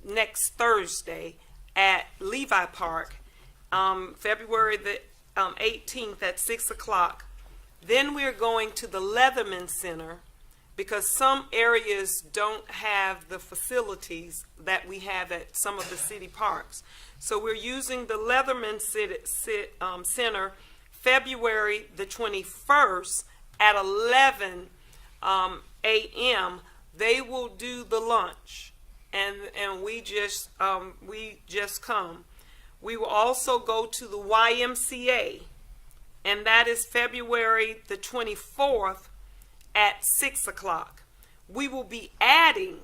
next Thursday, at Levi Park, February the 18th at 6 o'clock. Then we're going to the Leatherman Center because some areas don't have the facilities that we have at some of the city parks. So we're using the Leatherman Center February the 21st at 11 a.m. They will do the lunch, and we just come. We will also go to the YMCA, and that is February the 24th at 6 o'clock. We will be adding,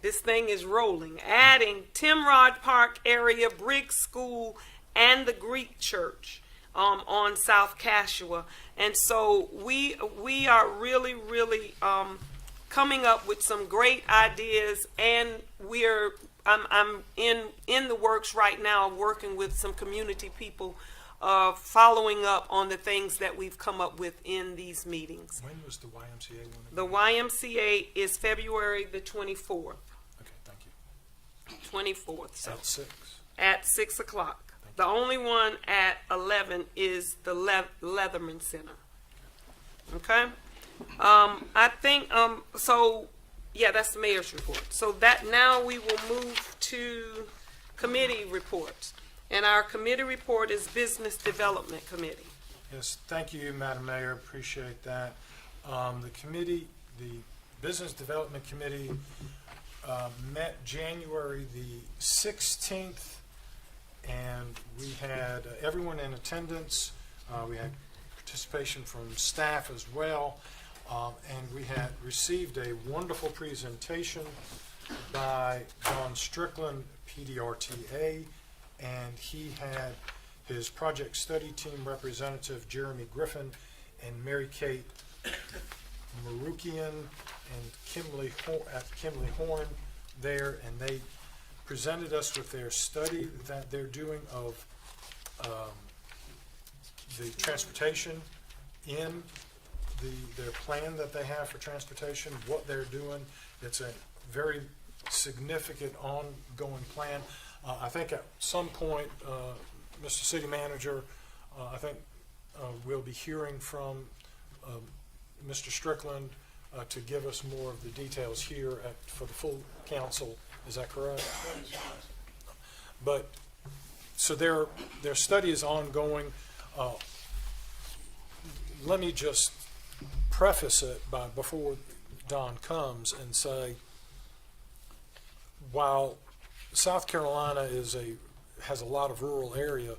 this thing is rolling, adding Timrod Park area, Briggs School, and the Greek Church on South Cashua. And so we are really coming up with some great ideas, and I'm in the works right now working with some community people, following up on the things that we've come up with in these meetings. When was the YMCA one? The YMCA is February the 24th. Okay, thank you. 24th. So At 6. at 6 o'clock. The only one at 11 is the Leatherman Center. Okay? I think, so, yeah, that's the mayor's report. So that now we will move to committee reports. And our committee report is Business Development Committee. Yes, thank you, Madam Mayor. Appreciate that. The Business Development Committee met January the 16th, and we had everyone in attendance. We had participation from staff as well, and we had received a wonderful presentation by John Strickland, PDRTA, and he had his project study team representative Jeremy Griffin and Mary Kate Marukian and Kimberly Horn there, and they presented us with their study that they're doing of the transportation in their plan that they have for transportation, what they're doing. It's a very significant ongoing plan. I think at some point, Mr. City Manager, I think we'll be hearing from Mr. Strickland to give us more of the details here for the full council. Is that correct? But so their study is ongoing. Let me just preface it before Don comes and say, while South Carolina has a lot of rural area,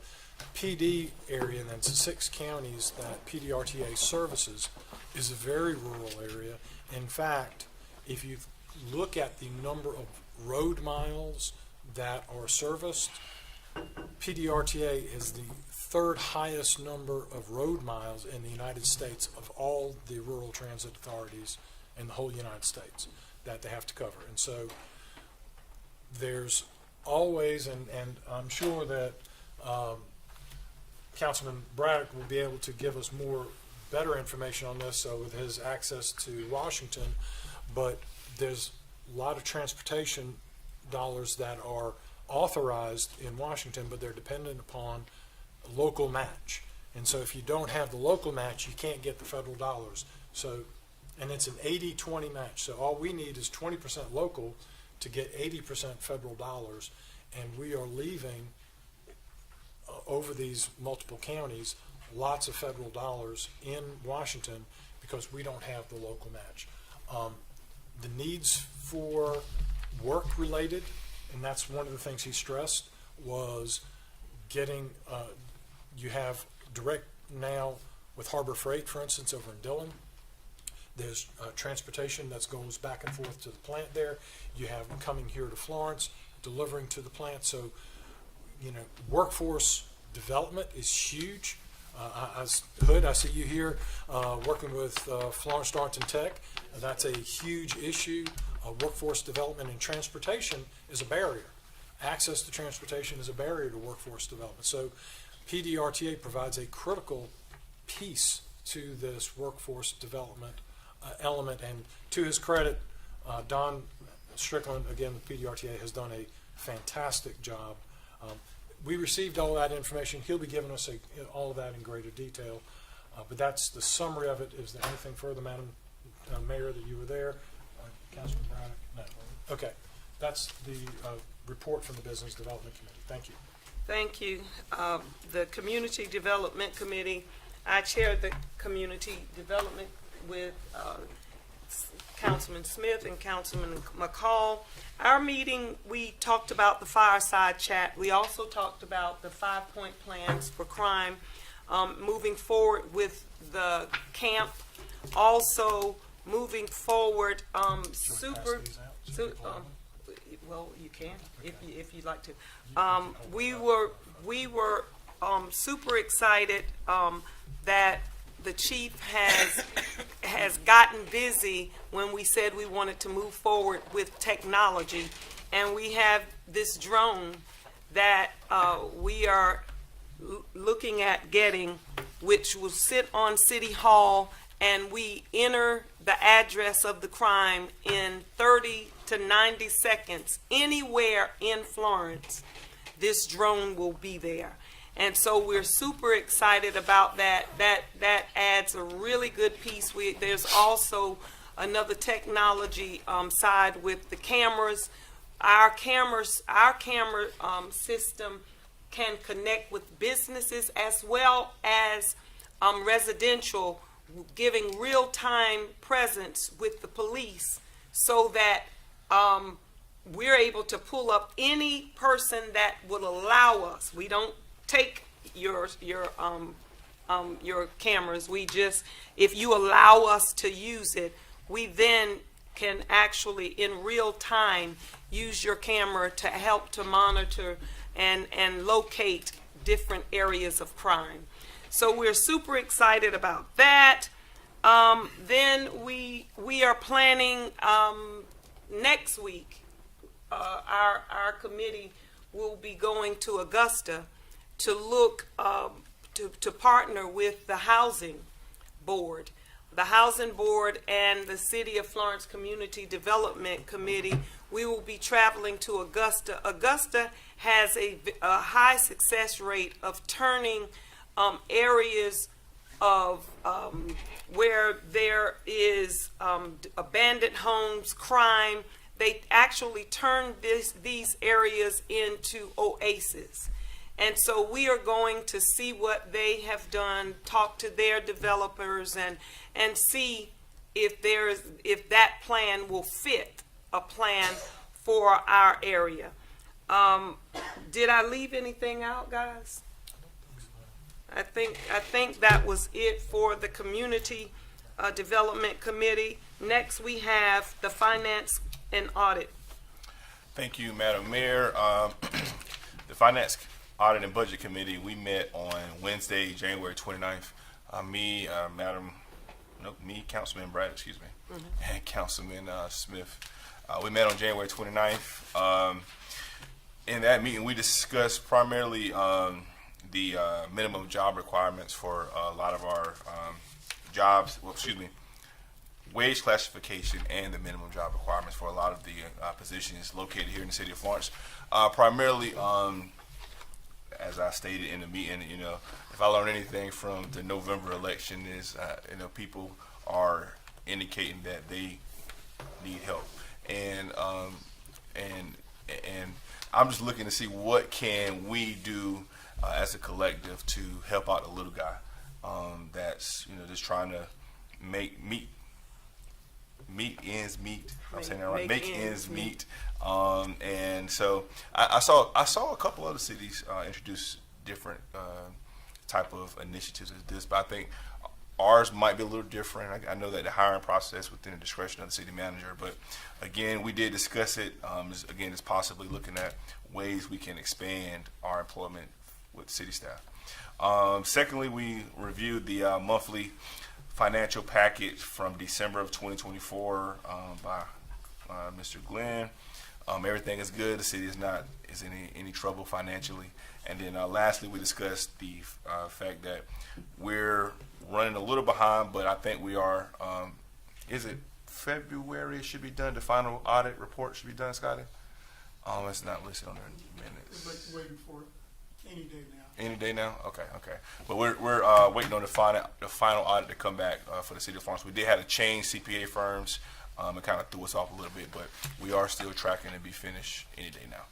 PD area, and that's 6 counties that PDRTA services, is a very rural area. In fact, if you look at the number of road miles that are serviced, PDRTA is the 3rd highest number of road miles in the United States of all the rural transit authorities in the whole United States that they have to cover. And so there's always, and I'm sure that Councilman Braddock will be able to give us better information on this with his access to Washington, but there's a lot of transportation dollars that are authorized in Washington, but they're dependent upon local match. And so if you don't have the local match, you can't get the federal dollars. So, and it's an 80-20 match. So all we need is 20% local to get 80% federal dollars, and we are leaving over these multiple counties lots of federal dollars in Washington because we don't have the local match. The needs for work related, and that's one of the things he stressed, was getting, you have direct now with Harbor Freight, for instance, over in Dillon. There's transportation that goes back and forth to the plant there. You have them coming here to Florence, delivering to the plant. So, workforce development is huge. Hood, I see you here working with Florence Darlington Tech. That's a huge issue. Workforce development and transportation is a barrier. Access to transportation is a barrier to workforce development. So PDRTA provides a critical piece to this workforce development element. And to his credit, Don Strickland, again with PDRTA, has done a fantastic job. We received all that information. He'll be giving us all of that in greater detail. But that's the summary of it. Is there anything further, Madam Mayor, that you were there? Councilman Braddock? No. Okay. That's the report from the Business Development Committee. Thank you. Thank you. The Community Development Committee, I chaired the Community Development with Councilman Smith and Councilman McCall. Our meeting, we talked about the fireside chat. We also talked about the 5-point plans for crime, moving forward with the camp, also moving forward, well, you can if you'd like to. We were super excited that the chief has gotten busy when we said we wanted to move forward with technology, and we have this drone that we are looking at getting, which will sit on City Hall, and we enter the address of the crime in 30 to 90 seconds. Anywhere in Florence, this drone will be there. And so we're super excited about that. That adds a really good piece. There's also another technology side with the cameras. Our camera system can connect with businesses as well as residential, giving real-time presence with the police, so that we're able to pull up any person that will allow us. We don't take your cameras. We just, if you allow us to use it, we then can actually in real time use your camera to help to monitor and locate different areas of crime. So we're super excited about that. Then we are planning next week. Our committee will be going to Augusta to look to partner with the Housing Board. The Housing Board and the City of Florence Community Development Committee, we will be traveling to Augusta. Augusta has a high success rate of turning areas of where there is abandoned homes, crime. They actually turn these areas into oases. And so we are going to see what they have done, talk to their developers, and see if that plan will fit a plan for our area. Did I leave anything out, guys? I think that was it for the Community Development Committee. Next, we have the Finance and Audit. Thank you, Madam Mayor. The Finance Audit and Budget Committee, we met on Wednesday, January 29th. Councilman Braddock, and Councilman Smith. We met on January 29th. In that meeting, we discussed primarily the minimum job requirements for a lot of our wage classification and the minimum job requirements for a lot of the positions located here in the city of Florence. Primarily, as I stated in the meeting, if I learn anything from the November election is, people are indicating that they need help, and I'm just looking to see what can we do as a collective to help out the little guy that's just trying to make ends meet. I'm saying that right. Make ends meet. And so I saw a couple other cities introduce different type of initiatives as this, but I think ours might be a little different. I know that the hiring process within the discretion of the city manager, but again, we did discuss it. It's possibly looking at ways we can expand our employment with city staff. Secondly, we reviewed the monthly financial package from December of 2024 by Mr. Glenn. Everything is good. The city is in any trouble financially. And then lastly, we discussed the fact that we're running a little behind, but I think we are. Is it February? It should be done. The final audit report should be done, Scotty. It's not listed on their minutes. We're waiting for any day now. Any day now? Okay. But we're waiting on the final audit to come back for the city of Florence. We did have to change CPA firms. It kind of threw us off a little bit, but we are still tracking to be finished any day now.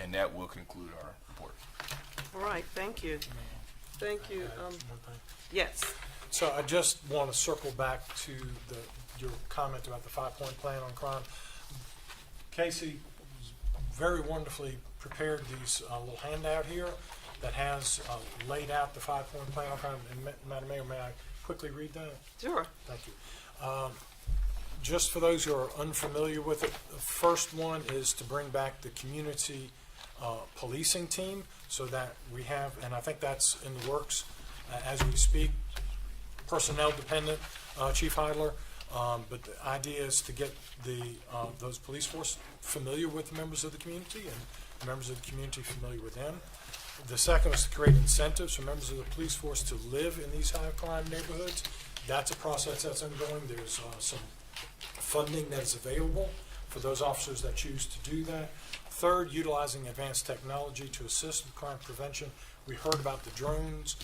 And that will conclude our report. All right, thank you. Thank you. Yes. So I just want to circle back to your comment about the 5-point plan on crime. Casey very wonderfully prepared these little handout here that has laid out the 5-point plan on crime. And Madam Mayor, may I quickly read that? Sure. Thank you. Just for those who are unfamiliar with it, the first one is to bring back the community policing team so that we have, and I think that's in the works as we speak, personnel dependent, Chief Heidler, but the idea is to get those police force familiar with members of the community and members of the community familiar with them. The second is to create incentives for members of the police force to live in these high crime neighborhoods. That's a process that's ongoing. There's some funding that is available for those officers that choose to do that. Third, utilizing advanced technology to assist with crime prevention. We heard about the drones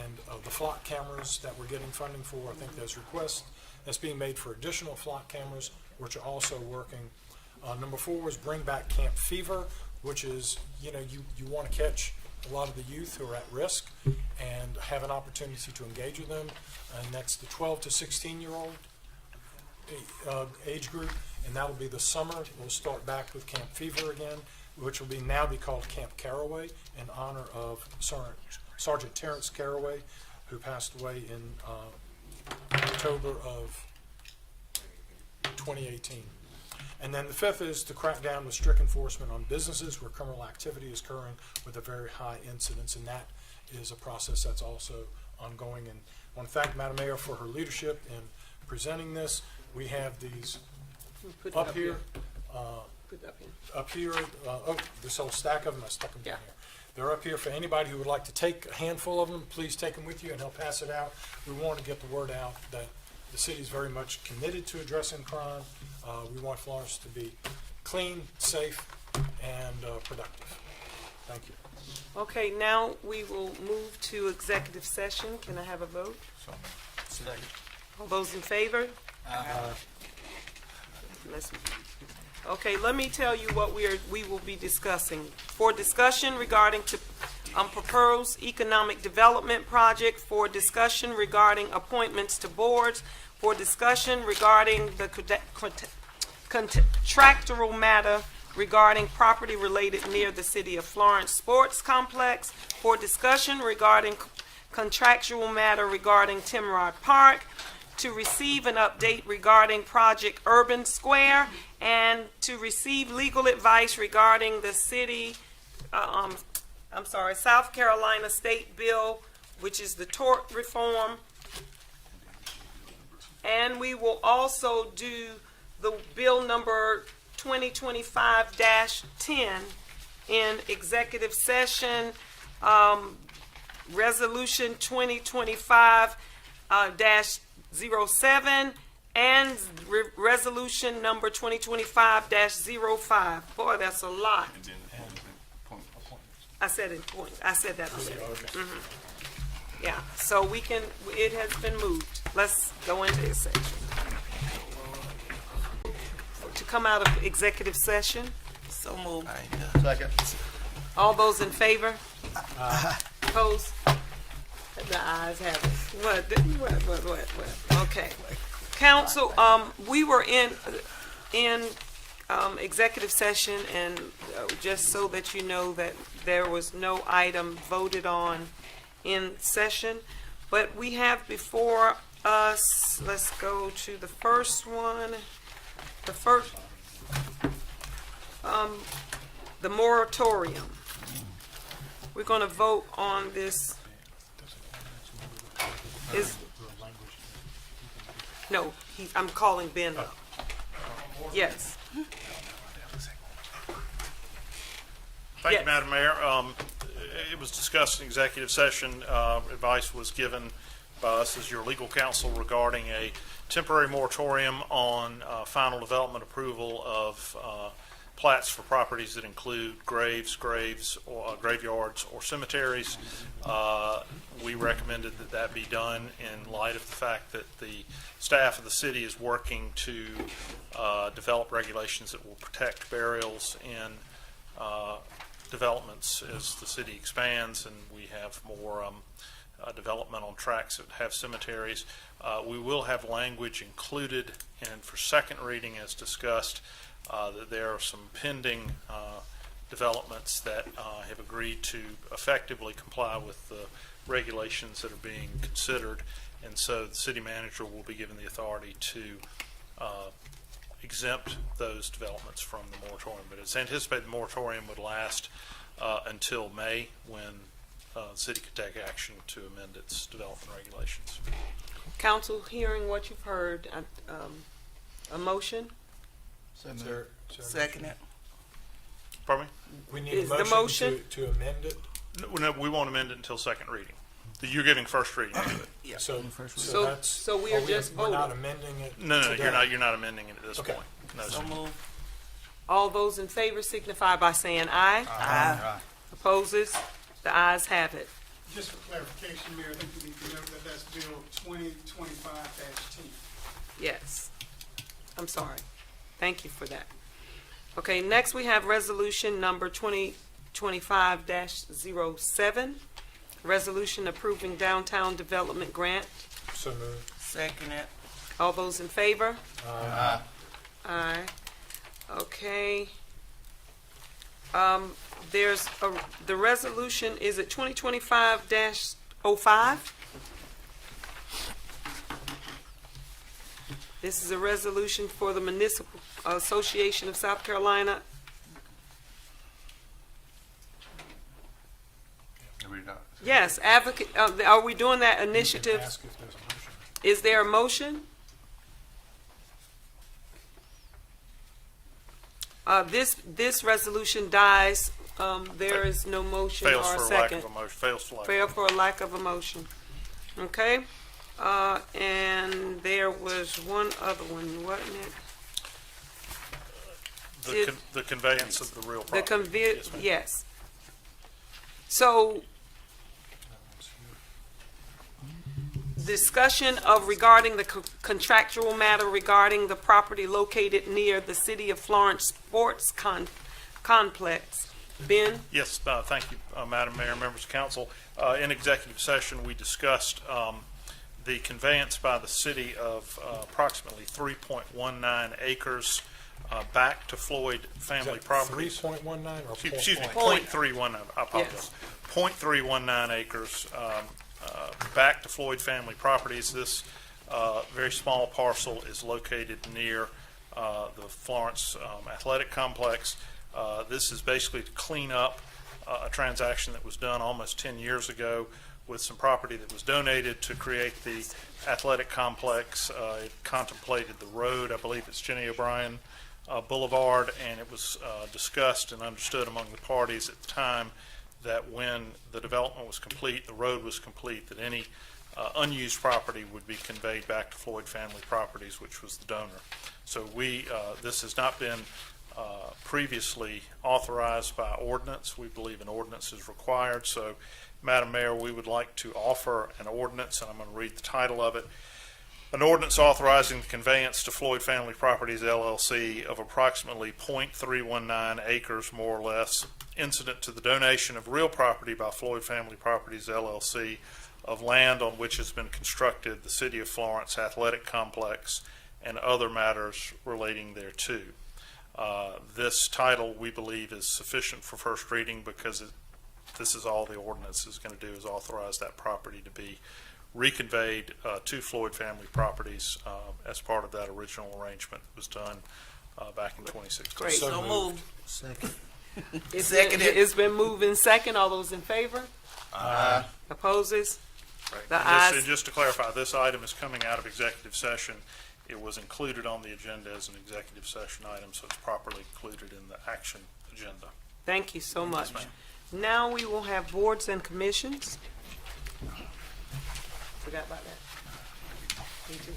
and the flock cameras that we're getting funding for. I think there's requests that's being made for additional flock cameras, which are also working. Number 4 is bring back Camp Fever, which is, you want to catch a lot of the youth who are at risk and have an opportunity to engage with them, and that's the 12 to 16-year-old age group, and that will be the summer. We'll start back with Camp Fever again, which will now be called Camp Caraway in honor of Sergeant Terrence Caraway, who passed away in October of 2018. And then the 5th is to crack down with strict enforcement on businesses where criminal activity is occurring with a very high incidence, and that is a process that's also ongoing. And I want to thank Madam Mayor for her leadership in presenting this. We have these up here. Up here. This whole stack of them, I stuck them down here. They're up here for anybody who would like to take a handful of them. Please take them with you and help pass it out. We want to get the word out that the city is very much committed to addressing crime. We want Florence to be clean, safe, and productive. Thank you. Okay, now we will move to executive session. Can I have a vote? Second. All those in favor? Okay, let me tell you what we will be discussing. For discussion regarding proposed economic development project, for discussion regarding appointments to boards, for discussion regarding the contractual matter regarding property related near the City of Florence Sports Complex, for discussion regarding contractual matter regarding Timrod Park, to receive an update regarding Project Urban Square, and to receive legal advice regarding the South Carolina State Bill, which is the tort reform. And we will also do the bill number 2025-10 in executive session, resolution 2025-07 and resolution number 2025-05. Boy, that's a lot. I said that already. Yeah, so it has been moved. Let's go into this section. To come out of executive session. So moved. Second. All those in favor? Opposed? The ayes have it. What? Okay. Council, we were in executive session, and just so that you know that there was no item voted on in session, but we have before us, let's go to the first one. The first, the moratorium. We're going to vote on this. I'm calling Ben up. Yes. Thank you, Madam Mayor. It was discussed in executive session. Advice was given by us as your legal counsel regarding a temporary moratorium on final development approval of plats for properties that include graves, or graveyards, or cemeteries. We recommended that that be done in light of the fact that the staff of the city is working to develop regulations that will protect burials in developments as the city expands and we have more development on tracts that have cemeteries. We will have language included, and for second reading as discussed, that there are some pending developments that have agreed to effectively comply with the regulations that are being considered, and so the city manager will be given the authority to exempt those developments from the moratorium. But it's anticipated the moratorium would last until May, when the city could take action to amend its development regulations. Council, hearing what you've heard, a motion? Second it. Pardon me? We need Is a the motion- to amend it. No, we won't amend it until second reading. You're giving first reading to it. Yeah. So that's, so we are just we're not voting. amending it. No, today. you're not amending it at this Okay. point. No, So sir. move. All those in favor signify by saying aye. Aye. Opposes? The ayes have it. Just for clarification, Mayor, I think you need to note that that's Bill 2025-10. Yes. I'm sorry. Thank you for that. Okay, next we have resolution number 2025-07. Resolution approving downtown development grant. So moved. Second it. All those in favor? Aye. Aye. Okay. There's the resolution, is it 2025-05? This is a resolution for the Municipal Association of South Carolina. Read it out. Yes, advocate, are we doing that initiative? Ask if there's a motion. Is there a motion? This resolution dies. There is no motion Fails or a for lack second. of a motion. Fails for lack. Fail for a lack of a motion. Okay? And there was one other one, wasn't it? The conveyance of the real The property. Yes, ma'am. yes. So, discussion of regarding the contractual matter regarding the property located near the City of Florence Sports Complex. Ben? Yes, thank you, Madam Mayor, members of council. In executive session, we discussed the conveyance by the city of approximately 3.19 acres back to Floyd Family Properties. 3.19 or Excuse me, Point. 0.319, I apologize. 0.319 acres back to Floyd Family Properties. This very small parcel is located near the Florence Athletic Complex. This is basically to clean up a transaction that was done almost 10 years ago with some property that was donated to create the athletic complex. It contemplated the road, I believe it's Jenny O'Brien Boulevard, and it was discussed and understood among the parties at the time that when the development was complete, the road was complete, that any unused property would be conveyed back to Floyd Family Properties, which was the donor. So this has not been previously authorized by ordinance. We believe an ordinance is required. So, Madam Mayor, we would like to offer an ordinance, and I'm going to read the title of it. An ordinance authorizing the conveyance to Floyd Family Properties, LLC, of approximately 0.319 acres, more or less, incident to the donation of real property by Floyd Family Properties, LLC, of land on which has been constructed the City of Florence Athletic Complex and other matters relating thereto. This title, we believe, is sufficient for first reading because this is all the ordinance is going to do, is authorize that property to be reconveyed to Floyd Family Properties as part of that original arrangement that was done back in 2016. Great. So moved. Second. It's been moved in second. All those in favor? Aye. Opposes? Right. The And ayes. just to clarify, this item is coming out of executive session. It was included on the agenda as an executive session item, so it's properly included in the action agenda. Thank you so much. ma'am. Now we will have boards and commissions. Forgot about that. Me too.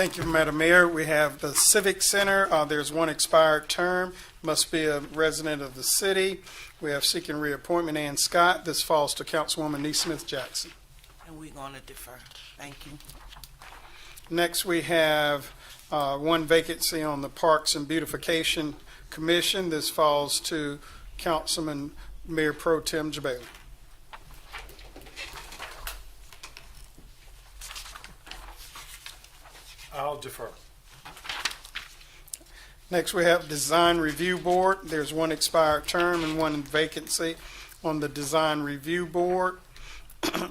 Thank you, Madam Mayor. We have the Civic Center. There's one expired term, must be a resident of the city. We have seeking reappointment Ann Scott. This falls to Councilwoman Neesmith Jackson. And we're going to defer. Thank you. Next, we have one vacancy on the Parks and Beautification Commission. This falls to Councilman Mayor Pro Tem Jabali. I'll defer. Next, we have Design Review Board. There's one expired term and one vacancy on the Design Review Board.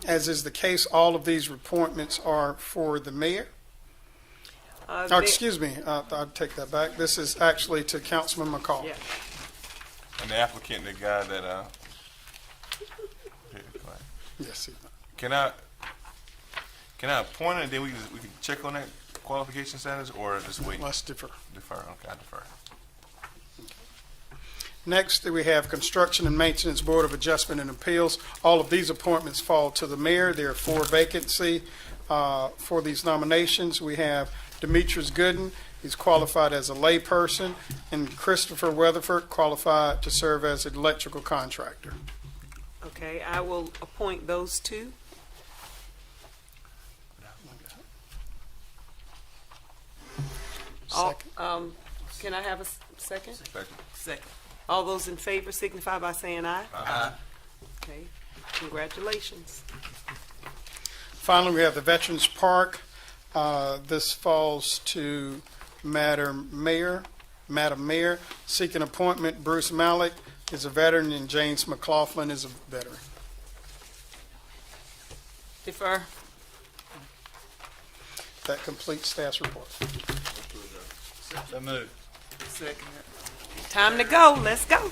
As is the case, all of these appointments are for the mayor. Excuse me, I'll take that back. This is actually to Councilman McCall. Yeah. And the applicant, the guy that, Yes, can I appoint it and then we can check on that qualification status or just wait? let's defer. Defer, okay, I defer. Next, we have Construction and Maintenance Board of Adjustment and Appeals. All of these appointments fall to the mayor. There are 4 vacancies for these nominations. We have Demetrius Gooden. He's qualified as a layperson, and Christopher Weatherford, qualified to serve as an electrical contractor. Okay, I will appoint those 2. Can I have a second? Second. All those in favor signify by saying aye. Aye. Okay, congratulations. Finally, we have the Veterans Park. This falls to Madam Mayor. Seeking appointment, Bruce Malik is a veteran and James McLaughlin is a veteran. Defer. That completes staff's report. So moved. Second. Time to go. Let's go.